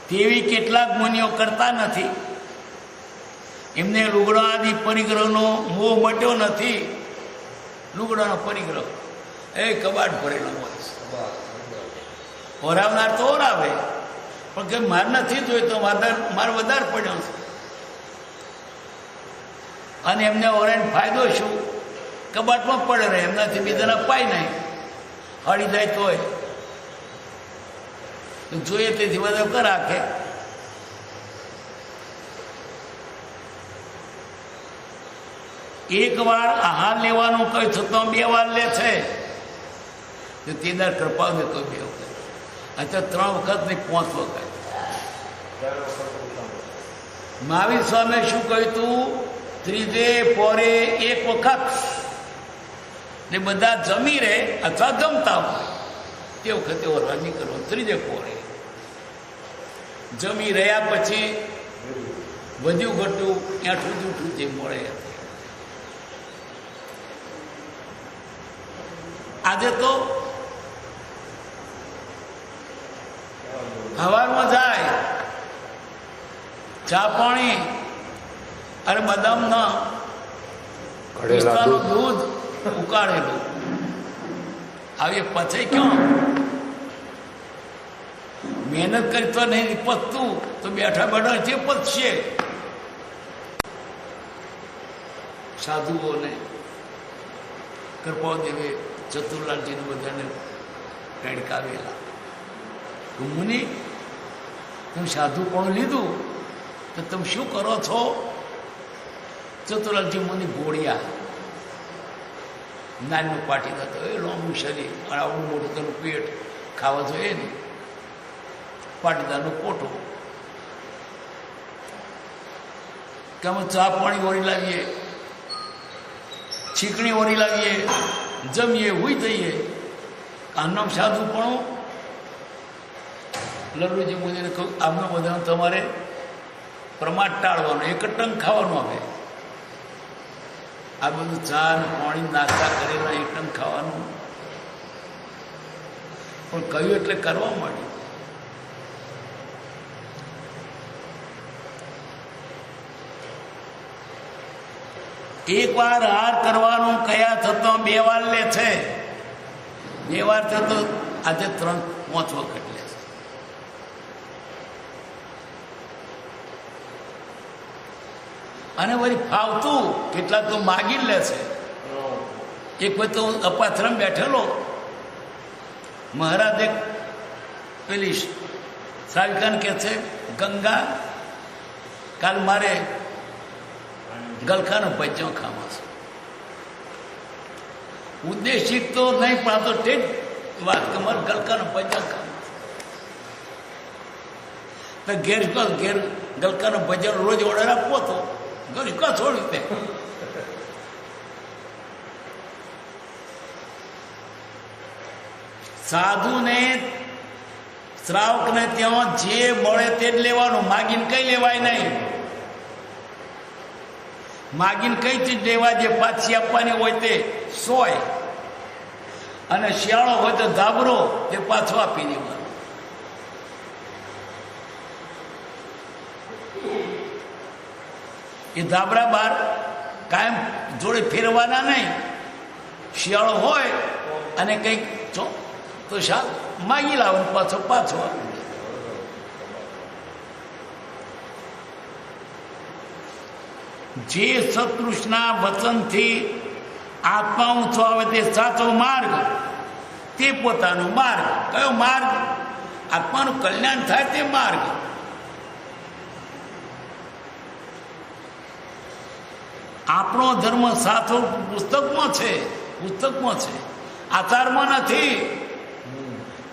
તેવી કેટલાક મુનિઓ કરતા નથી. એમને લુગડા આદિ પરિગ્રહનો મોહ મટ્યો નથી. લુગડાનો પરિગ્રહ એ કબાટ ભરેલો હોય. ઓરાવનાર તો ઓરાવે, પણ કે માર નથી જોઈ તો માર વધારે પડ્યો છે. અને એમને ઓરાઈને ફાયદો શું? કબાટમાં પડે રહે, એમનાથી બીજાના પાય નહીં, હળી જાય તોય જોઈએ તેથી બધા રાખે. એક વાર આહાર લેવાનું કઈ થતો 2 વાર લે છે. તેદાર કૃપા ને કોઈ 2 વખત, અત્યારે 3 વખત ને 5 વખત. મહાવીર સ્વામી શું કહ્યું તું? ત્રીજે પોરે 1 વખત ને બધા જમી રહે અથવા જમતા હોય તે વખતે ઓરવા નીકળવો. ત્રીજે પોરે જમી રહ્યા પછી વધ્યું ઘટ્યું એઠું જૂઠું જે મળે. આજે તો સવારમાં જાય ચા પાણી અને બદામના પિસ્તાનું દૂધ ઉકાળેલું આવી પછી ક્યાં મહેનત કરી તો નહીં પતતું તો બેઠા બેઠા જે પતશે. સાધુઓને કૃપાદેવે ચતુરલાલજીને બધાને પેડકાવેલા. મુનિ તમે સાધુ પણ લીધું તો તમે શું કરો છો? ચતુરલાલજી મુનિ ગોળિયા, નાનું પાટી થતો એ લાંબુ શરીર અને આવડું મોટું તેનું પેટ, ખાવા જોઈએ નહીં. પાટીદારનો કોટો કે અમે ચા પાણી ઓરી લાવીએ, છીકણી ઓરી લાવીએ, જમીએ, હુઈ જઈએ. આમનામ સાધુ પણ લલ્લુજી મુનિને કહ્યું આમના બધાને તમારે પ્રમાદ ટાળવાનો, એક ટંક ખાવાનું આવે. આ બધું ચા ને પાણી નાસ્તા કરેલા એક ટંક ખાવાનું. પણ કહ્યું એટલે કરવા માંડ્યું. એક વાર હાર કરવાનું કયા થતો 2 વાર લે છે. 2 વાર થતો આજે 3-5 વખત લે છે. અને વળી ફાવતું કેટલાક તો માગી લે છે. એક વખત તો અપાથરમ બેઠેલો મહારાજે પેલી શ્રાવિકાને કહે છે ગંગા કાલ મારે ગલખાનો ભજ્યો ખાવા છે. ઉદ્દેશિક તો નહીં પણ આ તો ઠીક વાત કે મારે ગલખાનો ભજ્યો ખાવા તો ઘેર ગલખાનો ભજ્યાનો રોજ ઓર્ડર આપવો તો ઘરે કા છોડ્યું તે. સાધુને શ્રાવકને ત્યાં જે મળે તે જ લેવાનું, માગીને કઈ લેવાય નહીં. માગીને કઈ ચીજ લેવા જે પાછી આપવાની હોય તે સોય, અને શિયાળો હોય તો ધાબરો તે પાછો આપી દેવાનો. એ ધાબરા બાર કાયમ જોડે ફેરવાના નહીં. શિયાળો હોય અને કંઈક તો માગી લાવવાનું, પાછો જે સત્પુરુષના વચનથી આત્મા ઊંચો આવે તે સાચો માર્ગ, તે પોતાનો માર્ગ. કયો માર્ગ? આત્માનું કલ્યાણ થાય તે માર્ગ. આપણો ધર્મ સાચો પુસ્તકમાં છે, પુસ્તકમાં છે, આચારમાં નથી.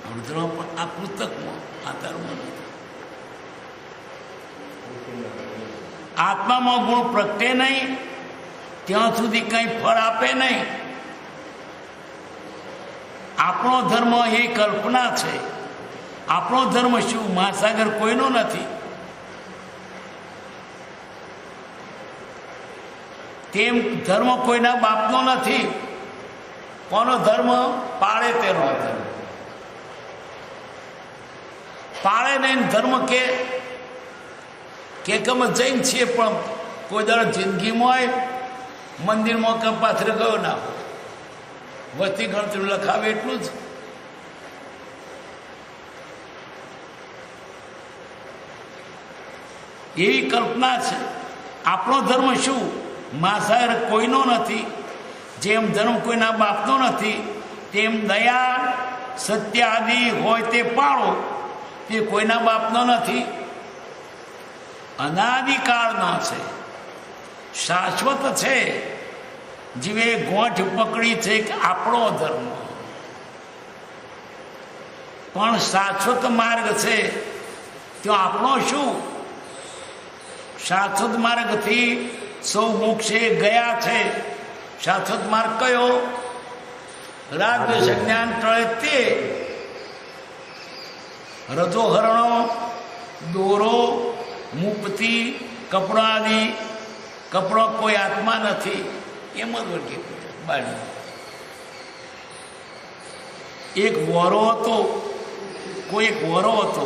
આપણો ધર્મ પણ આ પુસ્તકમાં, આચારમાં નથી. આત્મામાં ગુણ પ્રગટે નહીં ત્યાં સુધી કંઈ ફળ આપે નહીં. આપણો ધર્મ એ કલ્પના છે. આપણો ધર્મ શું? મહાસાગર કોઈનો નથી. તેમ ધર્મ કોઈના બાપનો નથી. કોનો ધર્મ? પાળે તેનો ધર્મ. પાળે નહીં ધર્મ કે અમે જૈન છીએ પણ કોઈ દર જિંદગીમાં હોય મંદિરમાં કે પાથરે ગયો ના હોય. વસ્તી ગણતરી લખાવે એટલું જ. એવી કલ્પના છે. આપણો ધર્મ શું? માંસાહાર કોઈનો નથી. જેમ ધર્મ કોઈના બાપનો નથી તેમ દયા સત્ય આદિ હોય તે પાળો, તે કોઈના બાપનો નથી. અનાદિકાળનો છે, શાશ્વત છે. જીવે ગોઠ પકડી છે કે આપણો ધર્મ પણ શાશ્વત માર્ગ છે. તો આપણો શું? શાશ્વત માર્ગથી સૌ મોક્ષે ગયા છે. શાશ્વત માર્ગ કયો? રાગ જ્ઞાન ટળે તે. રજો હરણો, દોરો, મુક્તિ, કપડો આદિ. કપડો કોઈ આત્મા નથી. એમ જ વર્ગી બાળી. એક વરો હતો, કોઈ એક વરો હતો.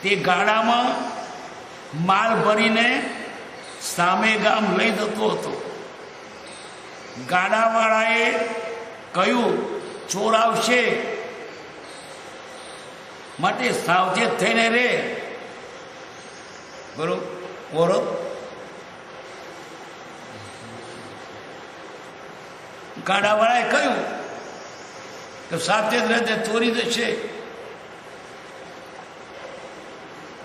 તે ગાડામાં માલ ભરીને સામે ગામ લઈ જતો હતો. ગાડાવાળાએ કહ્યું ચોર આવશે માટે સાવચેત થઈને રે. બરોબર. ગાડાવાળાએ કહ્યું કે સાવચેત રહેશે, ચોરી જશે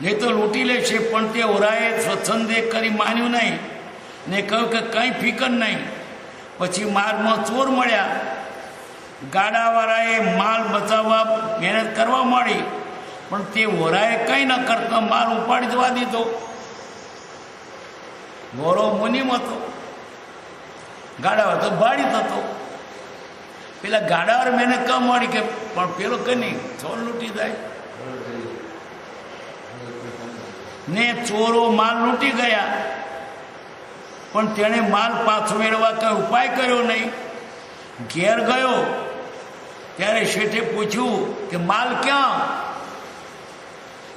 નહીં તો લૂંટી લેશે. પણ તે ઓરાએ સ્વચ્છંદે કરી માન્યું નહીં ને કહ્યું કે કંઈ ફિકર નહીં. પછી માર્ગમાં ચોર મળ્યા. ગાડાવાળાએ માલ બચાવવા મહેનત કરવા માંડી પણ તે ઓરાએ કંઈ ન કરતા માલ ઉપાડી જવા દીધો. વોરો મુનિમ હતો, ગાડાવાળો તો ભાડી થતો. પેલા ગાડાવાળા મહેનત કરવા માંડી કે પણ પેલો કઈ નહીં, ચોર લૂંટી જાય ને ચોરો માલ લૂંટી ગયા. પણ તેણે માલ પાછો મેળવવા કઈ ઉપાય કર્યો નહીં. ઘેર ગયો ત્યારે શેઠે પૂછ્યું કે માલ ક્યાં?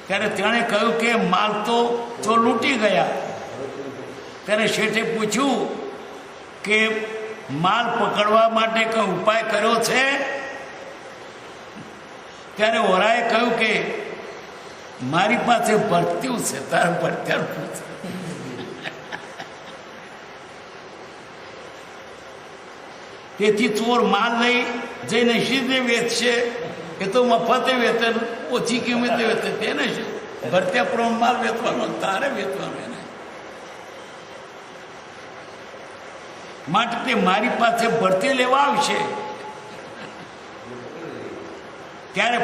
ત્યારે તેણે કહ્યું કે માલ તો ચોર લૂંટી ગયા. ત્યારે શેઠે પૂછ્યું કે માલ પકડવા માટે કઈ ઉપાય કર્યો છે? ત્યારે ઓરાએ કહ્યું કે મારી પાસે ભરત્યું છે, તારે ભરત્યા પૂછ. તેથી ચોર માલ લઈ જઈને સીધે વેચશે. એ તો મફતે વેચે, ઓછી કિંમતે વેચે. તેને શું ભરત્યા પ્રમાણ માલ વેચવાનો, તારે વેચવાનો એને. માટે તે મારી પાસે ભરતી લેવા આવશે ત્યારે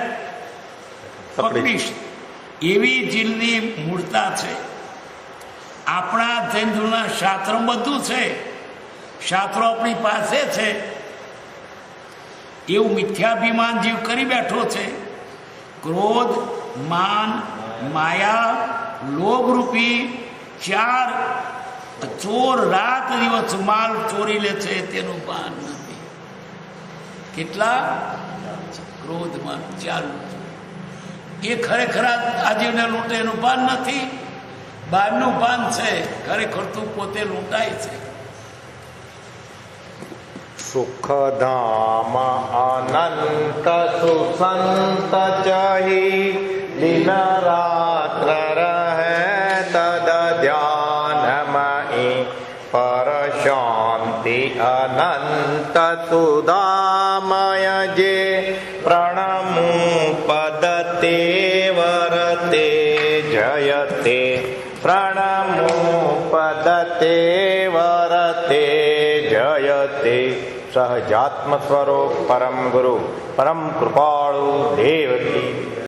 પકડીશ. એવી જીલની મૂળતા છે. આપણા જૈન ધર્મના શાસ્ત્રો બધું છે, શાસ્ત્રો આપણી પાસે છે. એવું મિથ્યાભિમાન જીવ કરી બેઠો છે. ક્રોધ, માન, માયા, લોભરૂપી ચાર ચોર રાત દિવસ માલ ચોરી લે છે, તેનું ભાન નથી. કેટલા? ક્રોધ, માન, ચાર. એ ખરેખર આજીવને લૂંટે એનું ભાન નથી. બહારનું ભાન છે, ખરેખર તું પોતે લૂંટાય છે. સુખધામ અનંત સુસંત ચહી દિન રાત્ર રહે તદ ધ્યાન મહી પર શાંતિ અનંત સુધામય જે પ્રણમુ પદતે વરતે જયતે પ્રણમો પદતે વરતે જયતે સહજાત્મ સ્વરૂપ પરમ ગુરુ પરમ કૃપાળુ દેવકી